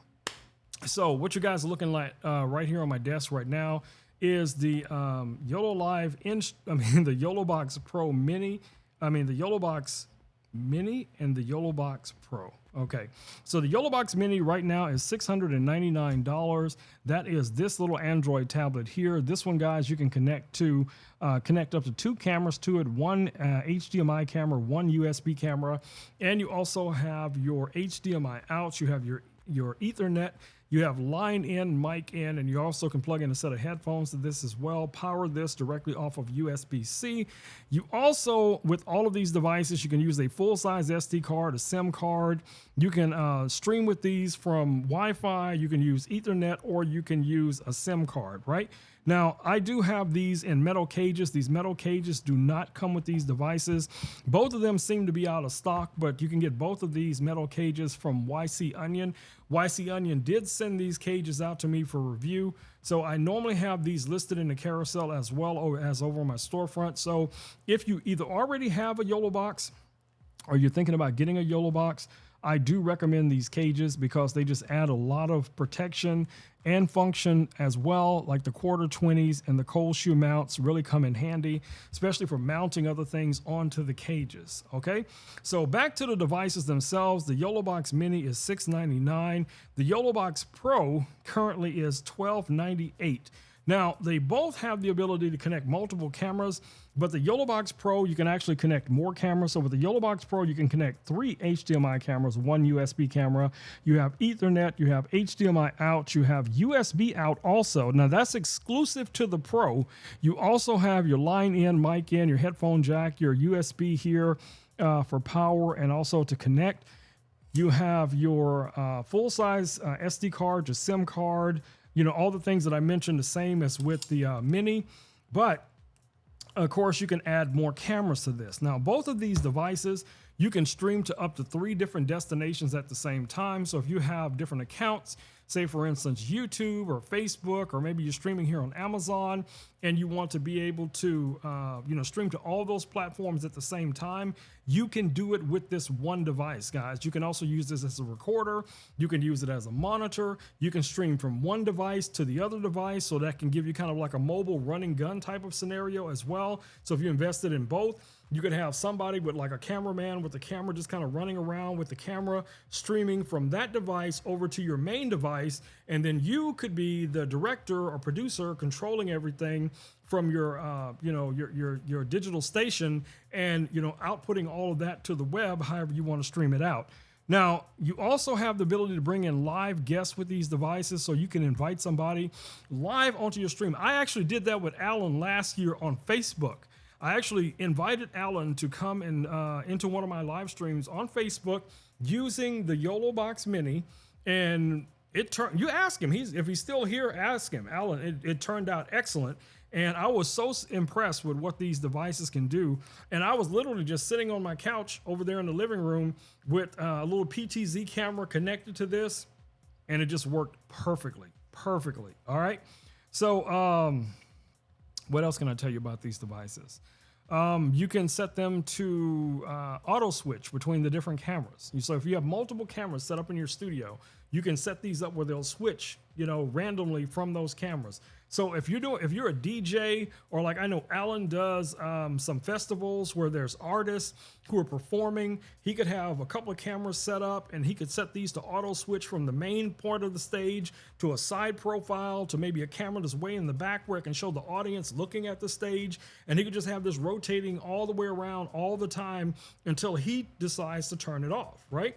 so what you guys are looking like right here on my desk right now is the the YOLOBOX Pro Mini. The YOLOBOX Mini and the YOLOBOX Pro. Okay, so the YOLOBOX Mini right now is $699. That is this little Android tablet here. This one, guys, you can connect up to 2 cameras to it, one HDMI camera, one USB camera, and you also have your HDMI out. You have your Ethernet. You have line in, mic in, and you also can plug in a set of headphones to this as well. Power this directly off of USB-C. You also, with all of these devices, you can use a full-size SD card, a SIM card. You can stream with these from Wi-Fi. You can use Ethernet, or you can use a SIM card, right? Now, I do have these in metal cages. These metal cages do not come with these devices. Both of them seem to be out of stock, but you can get both of these metal cages from YC Onion. YC Onion did send these cages out to me for review. So I normally have these listed in the carousel as well as over on my storefront. So if you either already have a YOLOBOX or you're thinking about getting a YOLOBOX, I do recommend these cages because they just add a lot of protection and function as well. Like the quarter 20s and the cold shoe mounts really come in handy, especially for mounting other things onto the cages. Okay, so back to the devices themselves. The YOLOBOX Mini is $699. The YOLOBOX Pro currently is $1298. Now, they both have the ability to connect multiple cameras, but the YOLOBOX Pro, you can actually connect more cameras. So with the YOLOBOX Pro, you can connect 3 HDMI cameras, 1 USB camera. You have Ethernet, you have HDMI out, you have USB out also. Now, that's exclusive to the Pro. You also have your line in, mic in, your headphone jack, your USB here for power and also to connect. You have your full-size SD card, your SIM card, all the things that I mentioned, the same as with the Mini, but of course you can add more cameras to this. Now, both of these devices, you can stream to up to 3 different destinations at the same time. So if you have different accounts, say for instance, YouTube or Facebook, or maybe you're streaming here on Amazon and you want to be able to, stream to all those platforms at the same time, you can do it with this one device, guys. You can also use this as a recorder. You can use it as a monitor. You can stream from one device to the other device. So that can give you kind of like a mobile running gun type of scenario as well. So if you invested in both, you could have somebody with like a cameraman with the camera just kind of running around with the camera, streaming from that device over to your main device. And then you could be the director or producer controlling everything from your, your digital station and, outputting all of that to the web, however you want to stream it out. Now, you also have the ability to bring in live guests with these devices, so you can invite somebody live onto your stream. I actually did that with Alan last year on Facebook. I actually invited Alan to come in, into one of my live streams on Facebook using the YOLOBOX Mini, and you ask him, if he's still here, ask him, Alan. It turned out excellent. And I was so impressed with what these devices can do. And I was literally just sitting on my couch over there in the living room with a little PTZ camera connected to this. And it just worked perfectly. All right. So what else can I tell you about these devices? You can set them to auto switch between the different cameras. So if you have multiple cameras set up in your studio, you can set these up where they'll switch, randomly from those cameras. So if you're a DJ, or like I know Alan does some festivals where there's artists who are performing, he could have a couple of cameras set up and he could set these to auto switch from the main part of the stage to a side profile to maybe a camera that's way in the back where it can show the audience looking at the stage. And he could just have this rotating all the way around all the time until he decides to turn it off, right?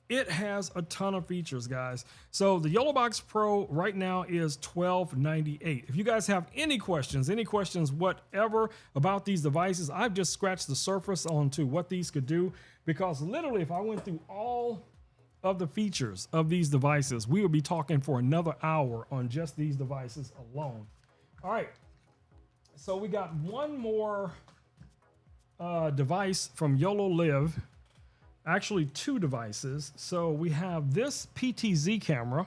It has a ton of features, guys. So the YOLObox Pro right now is $12.98. If you guys have any questions whatever about these devices, I've just scratched the surface onto what these could do, because literally if I went through all of the features of these devices, we would be talking for another hour on just these devices alone. All right, so we got one more device from YOLO Live. Actually, two devices. So we have this PTZ camera,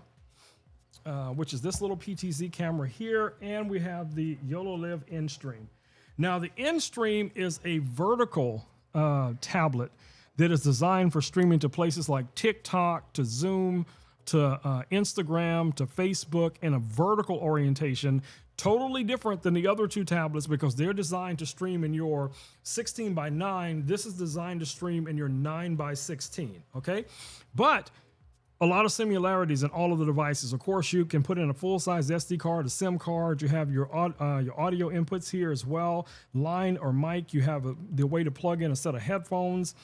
which is this little PTZ camera here, and we have the YOLO Live InStream. Now, the InStream is a vertical tablet that is designed for streaming to places like TikTok, to Zoom, to Instagram, to Facebook, in a vertical orientation. Totally different than the other two tablets because they're designed to stream in your 16:9. This is designed to stream in your 9:16, okay? But a lot of similarities in all of the devices. Of course, you can put in a full-size SD card, a SIM card. You have your audio inputs here as well, line or mic. You have the way to plug in a set of headphones.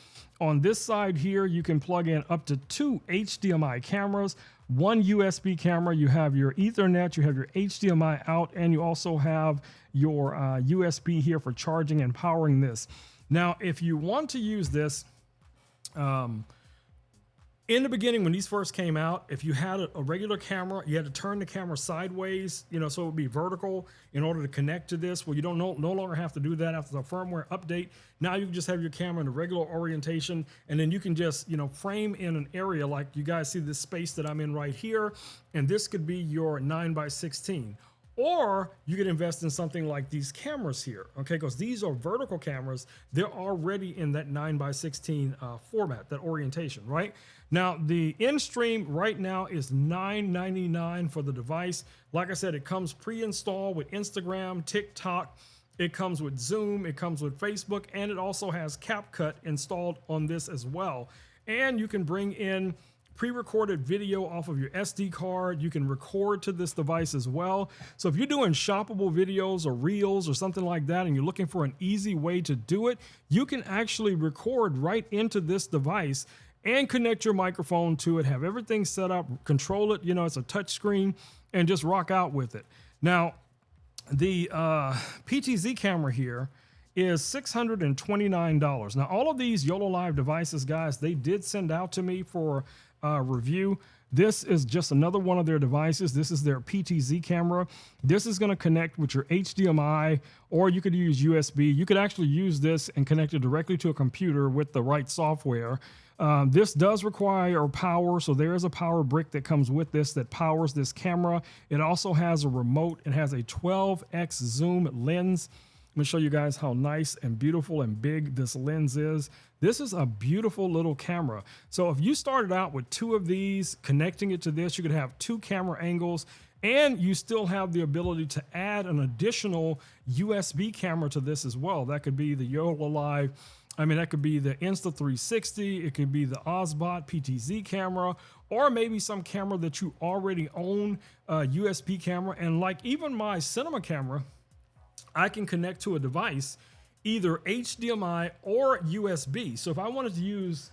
On this side here, you can plug in up to 2 HDMI cameras, 1 USB camera. You have your Ethernet, you have your HDMI out, and you also have your USB here for charging and powering this. Now, if you want to use this, in the beginning, when these first came out, if you had a regular camera, you had to turn the camera sideways, so it would be vertical in order to connect to this. Well, you don't no longer have to do that after the firmware update. Now you can just have your camera in a regular orientation, and then you can just, frame in an area like you guys see this space that I'm in right here, and this could be your 9:16. Or you could invest in something like these cameras here, okay? Because these are vertical cameras. They're already in that 9:16 format, that orientation, right? Now, the InStream right now is $9.99 for the device. Like I said, it comes pre-installed with Instagram, TikTok. It comes with Zoom. It comes with Facebook. And it also has CapCut installed on this as well. And you can bring in pre-recorded video off of your SD card. You can record to this device as well. So if you're doing shoppable videos or reels or something like that, and you're looking for an easy way to do it, you can actually record right into this device and connect your microphone to it, have everything set up, control it, it's a touch screen, and just rock out with it. Now, the PTZ camera here is $629. Now, all of these YOLO Live devices, guys, they did send out to me for review. This is just another one of their devices. This is their PTZ camera. This is going to connect with your HDMI, or you could use USB. You could actually use this and connect it directly to a computer with the right software. This does require power, so there is a power brick that comes with this that powers this camera. It also has a remote. It has a 12x zoom lens. Let me show you guys how nice and beautiful and big this lens is. This is a beautiful little camera. So if you started out with 2 of these, connecting it to this, you could have 2 camera angles, and you still have the ability to add an additional USB camera to this as well. That could be the YOLO Live. That could be the Insta360. It could be the Osbot PTZ camera, or maybe some camera that you already own, a USB camera. And like even my cinema camera, I can connect to a device, either HDMI or USB. So if I wanted to use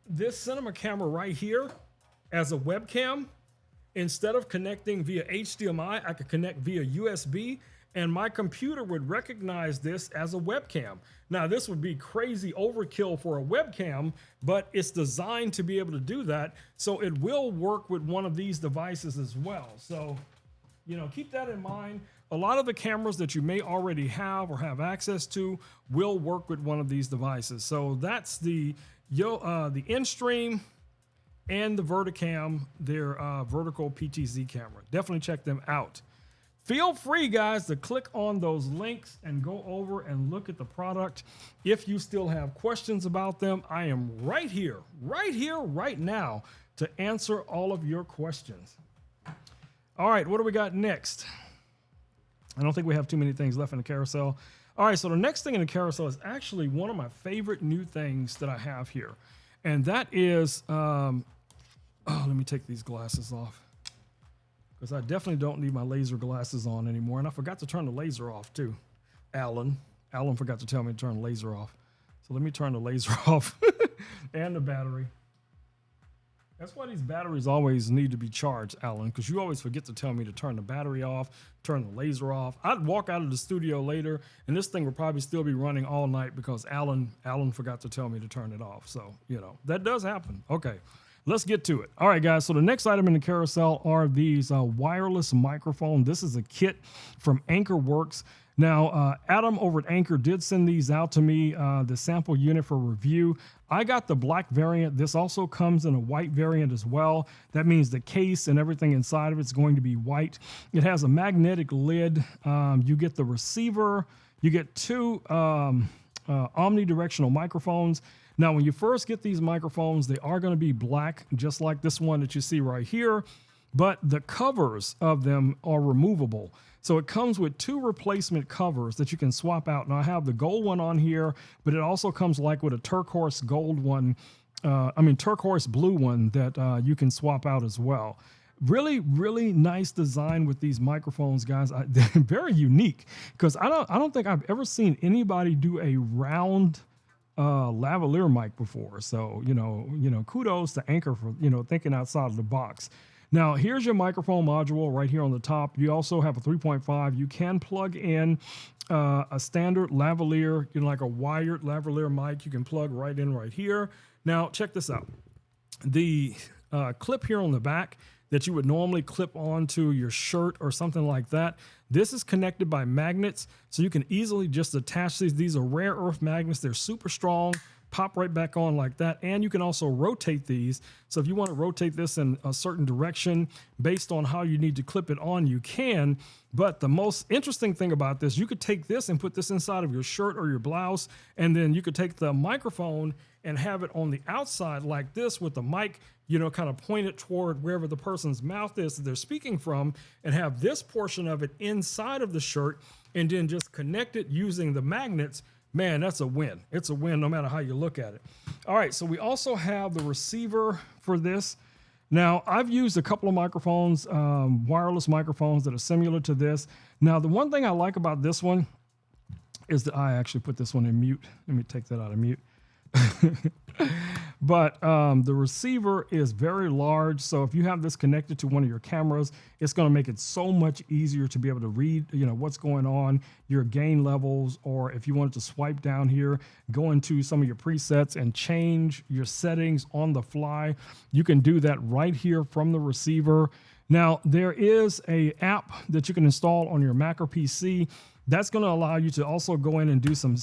this cinema camera right here as a webcam, instead of connecting via HDMI, I could connect via USB, and my computer would recognize this as a webcam. Now, this would be crazy overkill for a webcam, but it's designed to be able to do that. So it will work with one of these devices as well. So, keep that in mind. A lot of the cameras that you may already have or have access to will work with one of these devices. So that's the InStream and the Verticam, their vertical PTZ camera. Definitely check them out. Feel free, guys, to click on those links and go over and look at the product. If you still have questions about them, I am right here, right now to answer all of your questions. All right, what do we got next? I don't think we have too many things left in the carousel. All right, so the next thing in the carousel is actually one of my favorite new things that I have here. And that is, let me take these glasses off, because I definitely don't need my laser glasses on anymore. And I forgot to turn the laser off too. Alan forgot to tell me to turn the laser off. So let me turn the laser off and the battery. That's why these batteries always need to be charged, Alan, because you always forget to tell me to turn the battery off, turn the laser off. I'd walk out of the studio later, and this thing will probably still be running all night because Alan forgot to tell me to turn it off. So, that does happen. Okay, let's get to it. All right, guys, so the next item in the carousel are these wireless microphones. This is a kit from AnchorWorks. Now, Adam over at Anchor did send these out to me, the sample unit for review. I got the black variant. This also comes in a white variant as well. That means the case and everything inside of it's going to be white. It has a magnetic lid. You get the receiver. You get two omnidirectional microphones. Now, when you first get these microphones, they are going to be black, just like this one that you see right here. But the covers of them are removable. So it comes with two replacement covers that you can swap out. Now I have the gold one on here, but it also comes like with a turquoise gold one, turquoise blue one that you can swap out as well. Really, really nice design with these microphones, guys. They're very unique because I don't think I've ever seen anybody do a round lavalier mic before. So, kudos to Anchor for, thinking outside of the box. Now, here's your microphone module right here on the top. You also have a 3.5. You can plug in a standard lavalier, like a wired lavalier mic. You can plug right in right here. Now, check this out. The clip here on the back that you would normally clip onto your shirt or something like that, this is connected by magnets, so you can easily just attach these. These are rare earth magnets. They're super strong. Pop right back on like that. And you can also rotate these. So if you want to rotate this in a certain direction based on how you need to clip it on, you can. But the most interesting thing about this, you could take this and put this inside of your shirt or your blouse, and then you could take the microphone and have it on the outside like this with the mic, kind of pointed toward wherever the person's mouth is that they're speaking from, and have this portion of it inside of the shirt, and then just connect it using the magnets. Man, that's a win. It's a win no matter how you look at it. All right, so we also have the receiver for this. Now, I've used a couple of microphones, wireless microphones that are similar to this. Now, the one thing I like about this one is that I actually put this one in mute. Let me take that out of mute. But the receiver is very large, so if you have this connected to one of your cameras, it's going to make it so much easier to be able to read, what's going on, your gain levels, or if you wanted to swipe down here, go into some of your presets and change your settings on the fly. You can do that right here from the receiver. Now, there is an app that you can install on your Mac or PC. That's going to allow you to also go in and do some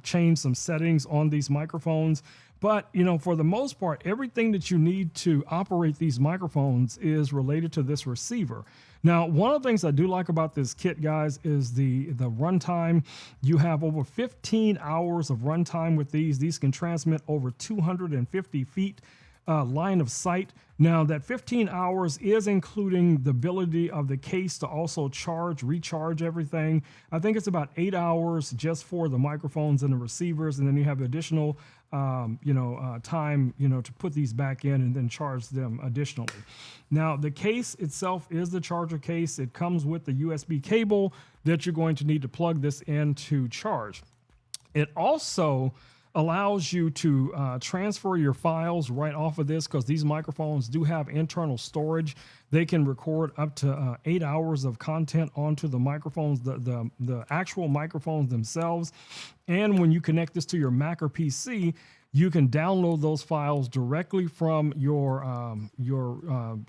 change some settings on these microphones. But, for the most part, everything that you need to operate these microphones is related to this receiver. Now, one of the things I do like about this kit, guys, is the runtime. You have over 15 hours of runtime with these. These can transmit over 250 feet line of sight. Now, that 15 hours is including the ability of the case to also recharge everything. I think it's about 8 hours just for the microphones and the receivers, and then you have additional time, to put these back in and then charge them additionally. Now, the case itself is the charger case. It comes with the USB cable that you're going to need to plug this in to charge. It also allows you to transfer your files right off of this, because these microphones do have internal storage. They can record up to 8 hours of content onto the microphones, the actual microphones themselves. And when you connect this to your Mac or PC, you can download those files directly from your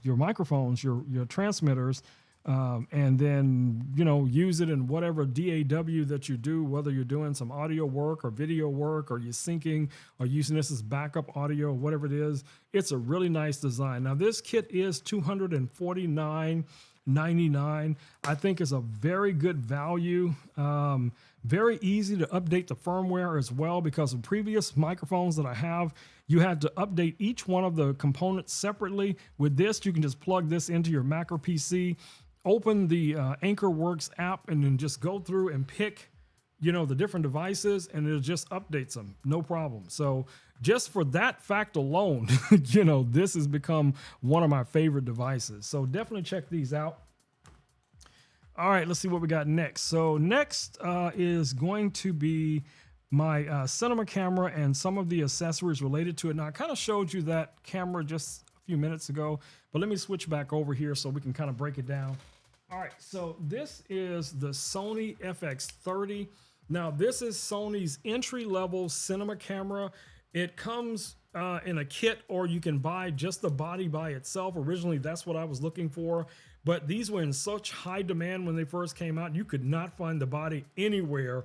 microphones, your transmitters, and then, use it in whatever DAW that you do, whether you're doing some audio work or video work, or you're syncing or using this as backup audio, whatever it is. It's a really nice design. Now, this kit is $249 $199. I think is a very good value. Very easy to update the firmware as well, because of previous microphones that I have, you had to update each one of the components separately. With this, you can just plug this into your Mac or PC, open the AnchorWorks app, and then just go through and pick, you know, the different devices, and it just updates them, no problem. So just for that fact alone, you know, this has become one of my favorite devices. So definitely check these out. All right, let's see what we got next. So next is going to be my cinema camera and some of the accessories related to it. Now, I kind of showed you that camera just a few minutes ago, but let me switch back over here so we can kind of break it down. All right, so this is the Sony FX30. Now, this is Sony's entry-level cinema camera. It comes in a kit, or you can buy just the body by itself. Originally, that's what I was looking for. But these were in such high demand when they first came out, you could not find the body anywhere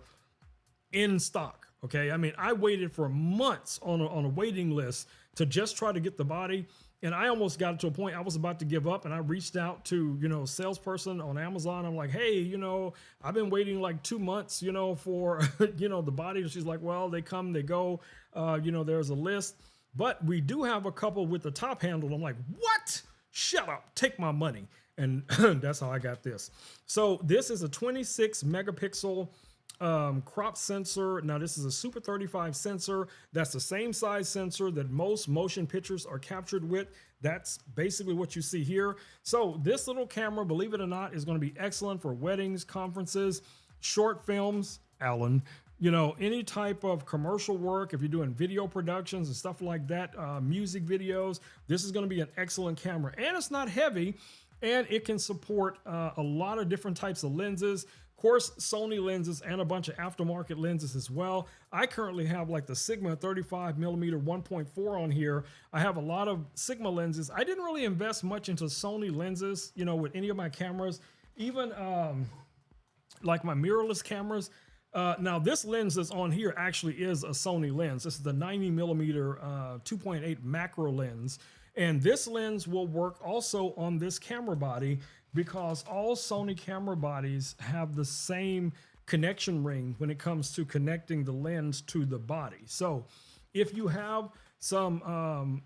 in stock. Okay, I mean, I waited for months on a waiting list to just try to get the body, and I almost got to a point I was about to give up. And I reached out to, you know, a salesperson on Amazon. I'm like, hey, you know, I've been waiting like 2 months, you know, for you know, the body. And she's like, well, they come, they go. You know, there's a list, but we do have a couple with the top handle. I'm like, what? Shut up, take my money. And that's how I got this. So this is a 26 megapixel crop sensor. Now, this is a Super 35 sensor. That's the same size sensor that most motion pictures are captured with. That's basically what you see here. So this little camera, believe it or not, is going to be excellent for weddings, conferences, short films, Alan, you know, any type of commercial work. If you're doing video productions and stuff like that, music videos, this is going to be an excellent camera. And it's not heavy, and it can support a lot of different types of lenses. Of course, Sony lenses and a bunch of aftermarket lenses as well. I currently have like the Sigma 35mm 1.4 on here. I have a lot of Sigma lenses. I didn't really invest much into Sony lenses, you know, with any of my cameras, even like my mirrorless cameras. Now, this lens that's on here actually is a Sony lens. This is the 90mm 2.8 macro lens. And this lens will work also on this camera body, because all Sony camera bodies have the same connection ring when it comes to connecting the lens to the body. So if you have some,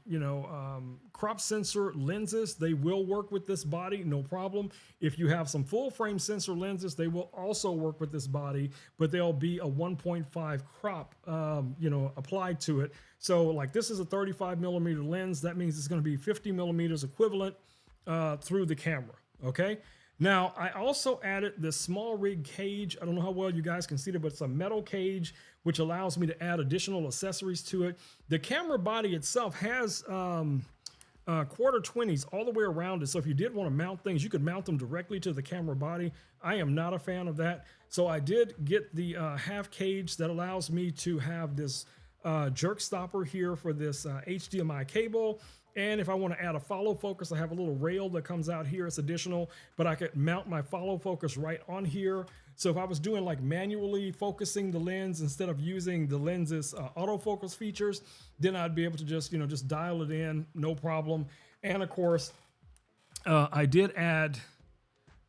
crop sensor lenses, they will work with this body, no problem. If you have some full frame sensor lenses, they will also work with this body, but there'll be a 1.5 crop, applied to it. So like this is a 35mm lens. That means it's going to be 50mm equivalent through the camera. Okay. Now, I also added this small rig cage. I don't know how well you guys can see it, but it's a metal cage, which allows me to add additional accessories to it. The camera body itself has quarter 20s all the way around it. So if you did want to mount things, you could mount them directly to the camera body. I am not a fan of that. So I did get the half cage that allows me to have this jerk stopper here for this HDMI cable. And if I want to add a follow focus, I have a little rail that comes out here. It's additional, but I could mount my follow focus right on here. So if I was doing like manually focusing the lens instead of using the lens's autofocus features, then I'd be able to just dial it in, no problem. And of course, I did add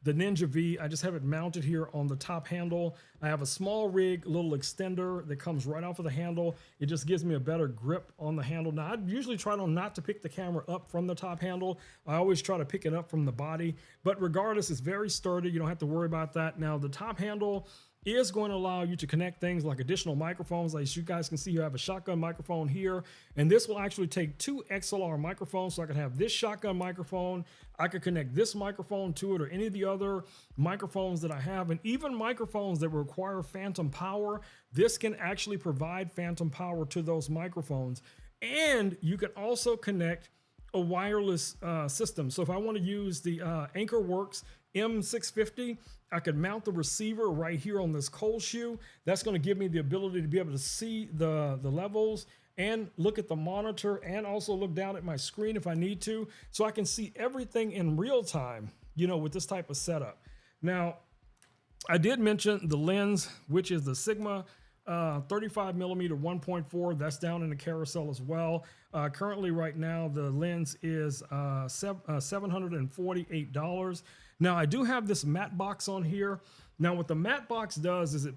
the Ninja V. I just have it mounted here on the top handle. I have a small rig, little extender that comes right off of the handle. It just gives me a better grip on the handle. Now, I usually try not to pick the camera up from the top handle. I always try to pick it up from the body, but regardless, it's very sturdy. You don't have to worry about that. Now, the top handle is going to allow you to connect things like additional microphones. As you guys can see, you have a shotgun microphone here, and this will actually take 2 XLR microphones. So I can have this shotgun microphone, I could connect this microphone to it, or any of the other microphones that I have, and even microphones that require phantom power. This can actually provide phantom power to those microphones. And you can also connect a wireless system. So if I want to use the AnchorWorks M650, I could mount the receiver right here on this cold shoe. That's going to give me the ability to be able to see the levels and look at the monitor, and also look down at my screen if I need to. So I can see everything in real time, with this type of setup. Now, I did mention the lens, which is the Sigma 35mm 1.4. That's down in the carousel as well. Currently right now, the lens is $748. Now I do have this matte box on here. Now what the matte box does is it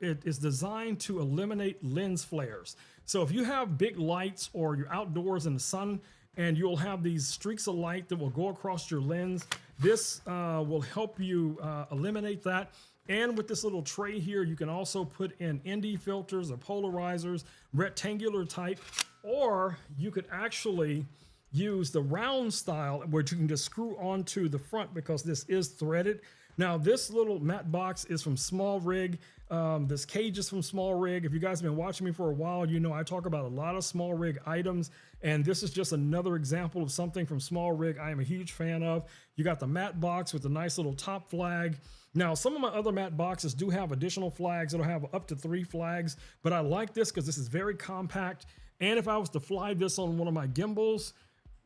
is designed to eliminate lens flares. So if you have big lights or you're outdoors in the sun and you'll have these streaks of light that will go across your lens, this will help you eliminate that. And with this little tray here, you can also put in ND filters or polarizers, rectangular type, or you could actually use the round style where you can just screw onto the front because this is threaded. Now this little matte box is from Small Rig. This cage is from Small Rig. If you guys have been watching me for a while, you know I talk about a lot of Small Rig items, and this is just another example of something from Small Rig I am a huge fan of. You got the matte box with a nice little top flag. Now, some of my other matte boxes do have additional flags. It'll have up to 3 flags, but I like this because this is very compact. And if I was to fly this on one of my gimbals,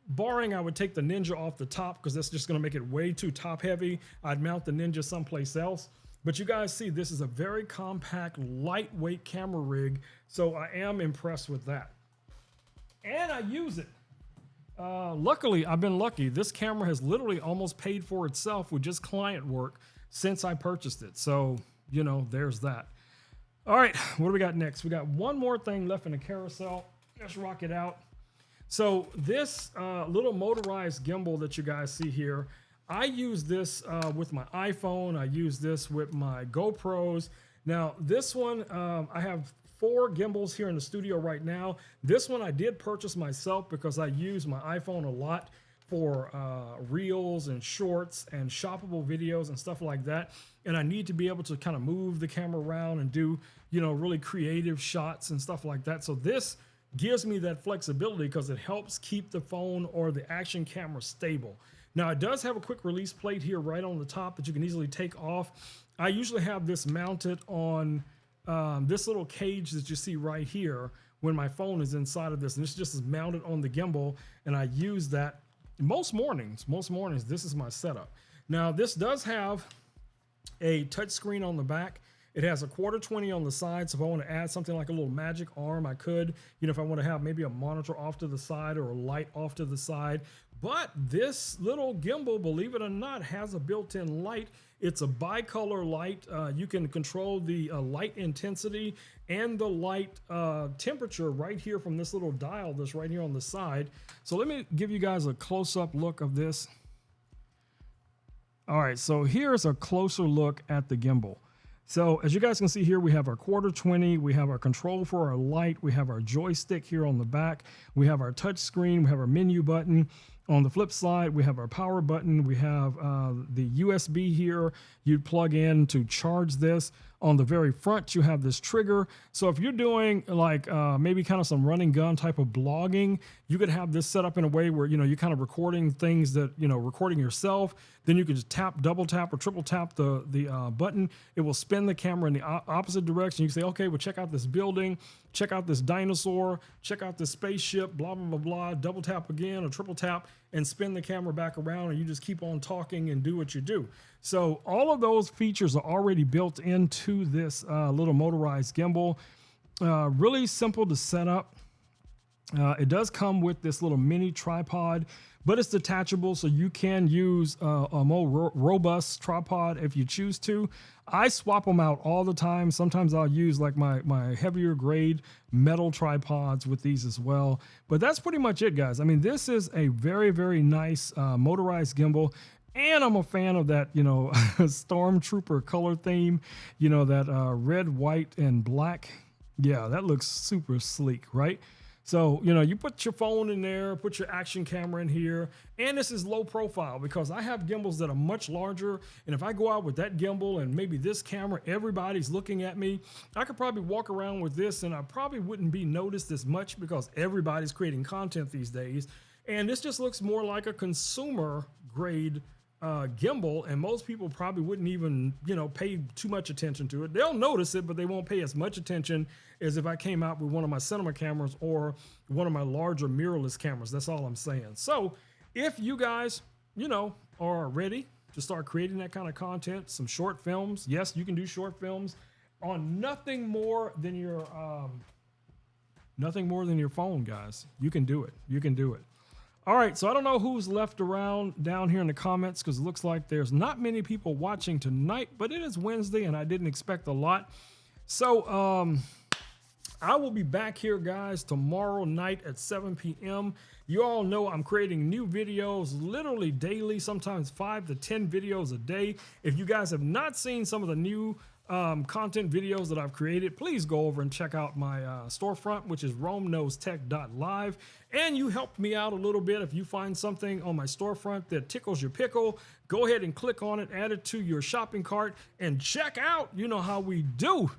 barring I would take the Ninja off the top because that's just going to make it way too top heavy. I'd mount the Ninja someplace else. But you guys see, this is a very compact, lightweight camera rig. So I am impressed with that. And I use it. Luckily, I've been lucky. This camera has literally almost paid for itself with just client work since I purchased it. So, you know, there's that. All right, what do we got next? We got one more thing left in the carousel. Let's rock it out. So this little motorized gimbal that you guys see here, I use this with my iPhone. I use this with my GoPros. Now this one, I have 4 gimbals here in the studio right now. This one I did purchase myself because I use my iPhone a lot for reels and shorts and shoppable videos and stuff like that. And I need to be able to kind of move the camera around and do, you know, really creative shots and stuff like that. So this gives me that flexibility because it helps keep the phone or the action camera stable. Now it does have a quick release plate here right on the top that you can easily take off. I usually have this mounted on this little cage that you see right here when my phone is inside of this, and this just is mounted on the gimbal, and I use that most mornings. This is my setup. Now this does have a touch screen on the back. It has a 1/4-20 on the side, so if I want to add something like a little magic arm, I could. You know, if I want to have maybe a monitor off to the side or a light off to the side. But this little gimbal, believe it or not, has a built-in light. It's a bicolor light. You can control the light intensity and the light temperature right here from this little dial that's right here on the side. So let me give you guys a close-up look of this. All right, so here's a closer look at the gimbal. So as you guys can see here, we have our 1/4-20, we have our control for our light, we have our joystick here on the back, we have our touch screen, we have our menu button. On the flip side, we have our power button, we have the USB here you'd plug in to charge this. On the very front, you have this trigger. So if you're doing like maybe kind of some running gun type of blogging, you could have this set up in a way where, you know, you're kind of recording things that, you know, recording yourself. Then you can just tap, double tap, or triple tap the button. It will spin the camera in the opposite direction. You can say, okay, well, check out this building, check out this dinosaur, check out this spaceship, blah, blah, blah, blah. Double tap again or triple tap and spin the camera back around, and you just keep on talking and do what you do. So all of those features are already built into this little motorized gimbal. Really simple to set up. It does come with this little mini tripod, but it's detachable, so you can use a more robust tripod if you choose to. I swap them out all the time. Sometimes I'll use like my heavier grade metal tripods with these as well. But that's pretty much it, guys. I mean, this is a very, very nice motorized gimbal. And I'm a fan of that, you know, Stormtrooper color theme, you know, that red, white, and black. Yeah, that looks super sleek, right? So, you know, you put your phone in there, put your action camera in here, and this is low profile because I have gimbals that are much larger. And if I go out with that gimbal and maybe this camera, everybody's looking at me, I could probably walk around with this and I probably wouldn't be noticed as much because everybody's creating content these days. And this just looks more like a consumer grade gimbal, and most people probably wouldn't even, you know, pay too much attention to it. They'll notice it, but they won't pay as much attention as if I came out with one of my cinema cameras or one of my larger mirrorless cameras. That's all I'm saying. So if you guys, you know, are ready to start creating that kind of content, some short films, yes, you can do short films on nothing more than your phone, guys. You can do it. You can do it. All right, so I don't know who's left around down here in the comments because it looks like there's not many people watching tonight, but it is Wednesday and I didn't expect a lot. So I will be back here, guys, tomorrow night at 7 p.m. You all know I'm creating new videos literally daily, sometimes 5 to 10 videos a day. If you guys have not seen some of the new content videos that I've created, please go over and check out my storefront, which is RomeKnowsTech.live. And you helped me out a little bit. If you find something on my storefront that tickles your pickle, go ahead and click on it, add it to your shopping cart, and check out. You know how we do.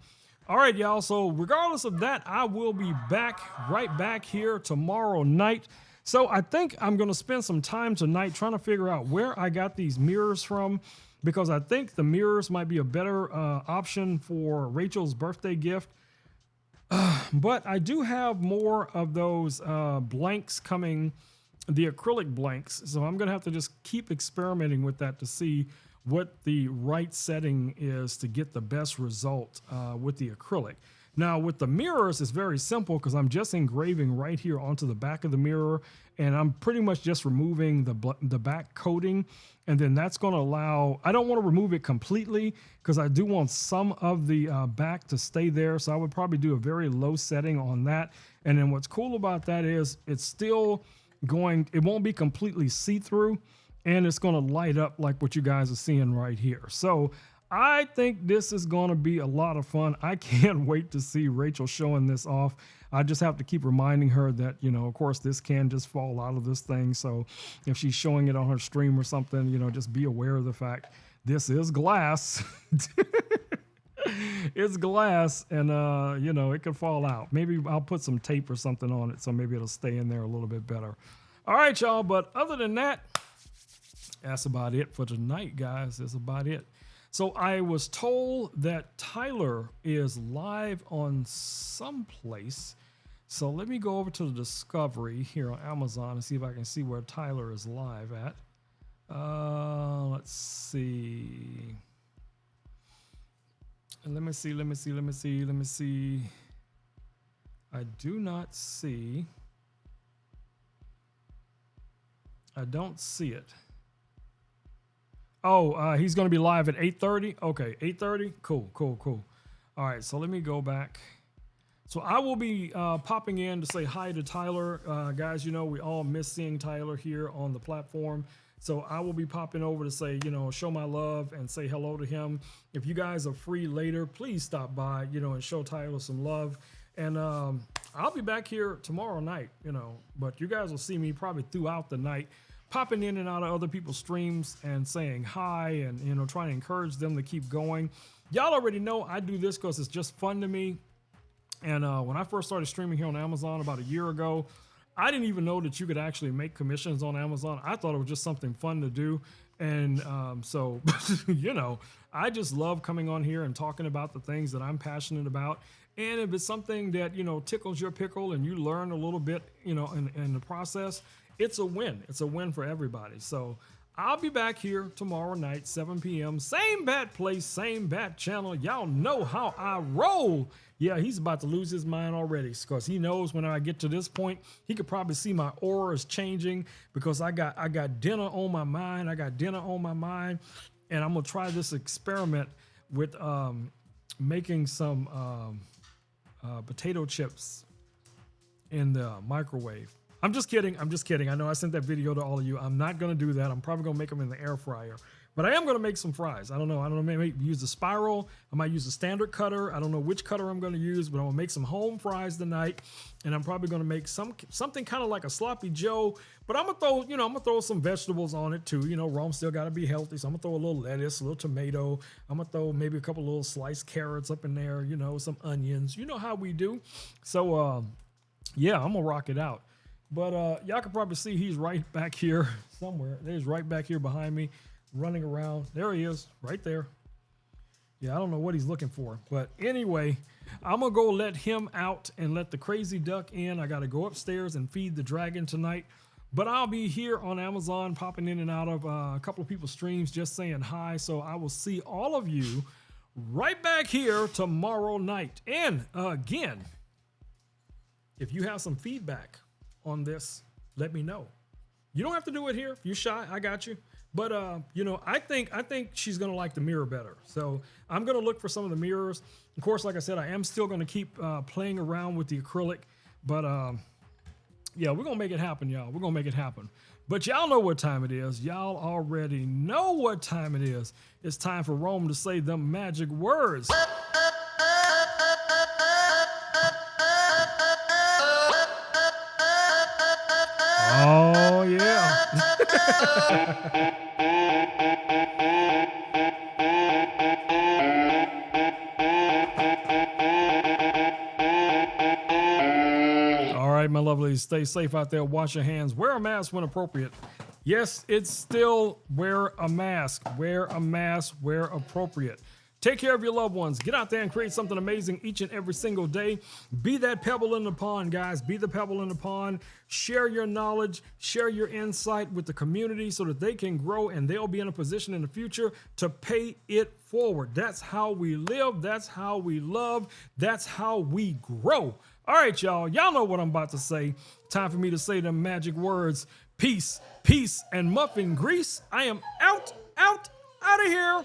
All right, y'all. So regardless of that, I will be right back here tomorrow night. So I think I'm going to spend some time tonight trying to figure out where I got these mirrors from, because I think the mirrors might be a better option for Rachel's birthday gift. But I do have more of those blanks coming, the acrylic blanks. So I'm going to have to just keep experimenting with that to see what the right setting is to get the best result with the acrylic. Now with the mirrors, it's very simple because I'm just engraving right here onto the back of the mirror, and I'm pretty much just removing the back coating, and then that's going to allow, I don't want to remove it completely because I do want some of the back to stay there. So I would probably do a very low setting on that. And then what's cool about that is it's still going, it won't be completely see-through, and it's going to light up like what you guys are seeing right here. So I think this is going to be a lot of fun. I can't wait to see Rachel showing this off. I just have to keep reminding her that, you know, of course, this can just fall out of this thing. So if she's showing it on her stream or something, you know, just be aware of the fact this is glass. It's glass, and, you know, it could fall out. Maybe I'll put some tape or something on it so maybe it'll stay in there a little bit better. All right, y'all. But other than that, that's about it for tonight, guys. That's about it. So I was told that Tyler is live on someplace. So let me go over to the Discovery here on Amazon and see if I can see where Tyler is live at. Let's see. Let me see. I do not see. I don't see it. Oh, he's going to be live at 8:30. Okay, 8:30. Cool. All right, so let me go back. So I will be popping in to say hi to Tyler. Guys, you know, we all miss seeing Tyler here on the platform. So I will be popping over to say, you know, show my love and say hello to him. If you guys are free later, please stop by, you know, and show Tyler some love. And I'll be back here tomorrow night, you know, but you guys will see me probably throughout the night, popping in and out of other people's streams and saying hi and, you know, trying to encourage them to keep going. Y'all already know I do this because it's just fun to me. And when I first started streaming here on Amazon about a year ago, I didn't even know that you could actually make commissions on Amazon. I thought it was just something fun to do. And so, you know, I just love coming on here and talking about the things that I'm passionate about. And if it's something that, you know, tickles your pickle and you learn a little bit, you know, in the process, it's a win. It's a win for everybody. So I'll be back here tomorrow night, 7 p.m. Same bat place, same bat channel. Y'all know how I roll. Yeah, he's about to lose his mind already because he knows when I get to this point, he could probably see my aura is changing because I got dinner on my mind. And I'm going to try this experiment with making some potato chips in the microwave. I'm just kidding. I know I sent that video to all of you. I'm not going to do that. I'm probably going to make them in the air fryer. But I am going to make some fries. I don't know. Maybe use the spiral. I might use the standard cutter. I don't know which cutter I'm going to use, but I'm going to make some home fries tonight. And I'm probably going to make something kind of like a sloppy Joe. But I'm going to throw some vegetables on it too. You know, Rome still got to be healthy. So I'm going to throw a little lettuce, a little tomato. I'm going to throw maybe a couple little sliced carrots up in there, you know, some onions. You know how we do. So, yeah, I'm going to rock it out. But y'all can probably see he's right back here somewhere. He's right back here behind me, running around. There he is, right there. Yeah, I don't know what he's looking for. But anyway, I'm going to go let him out and let the crazy duck in. I got to go upstairs and feed the dragon tonight. But I'll be here on Amazon, popping in and out of a couple of people's streams, just saying hi. So I will see all of you right back here tomorrow night. And again, if you have some feedback on this, let me know. You don't have to do it here. If you're shy, I got you. But you know, I think she's gonna like the mirror better. So I'm gonna look for some of the mirrors. Of course, like I said, I am still gonna keep playing around with the acrylic. But yeah, we're gonna make it happen, y'all. We're gonna make it happen. But y'all know what time it is. Y'all already know what time it is. It's time for Rome to say the magic words. Oh, yeah. All right, my lovelies, stay safe out there. Wash your hands. Wear a mask when appropriate. Yes, it's still wear a mask. Wear a mask where appropriate. Take care of your loved ones. Get out there and create something amazing each and every single day. Be that pebble in the pond, guys. Be the pebble in the pond. Share your knowledge, share your insight with the community so that they can grow and they'll be in a position in the future to pay it forward. That's how we live. That's how we love. That's how we grow. All right, y'all. Y'all know what I'm about to say. Time for me to say the magic words. Peace, peace, and muffin grease. I am out of here.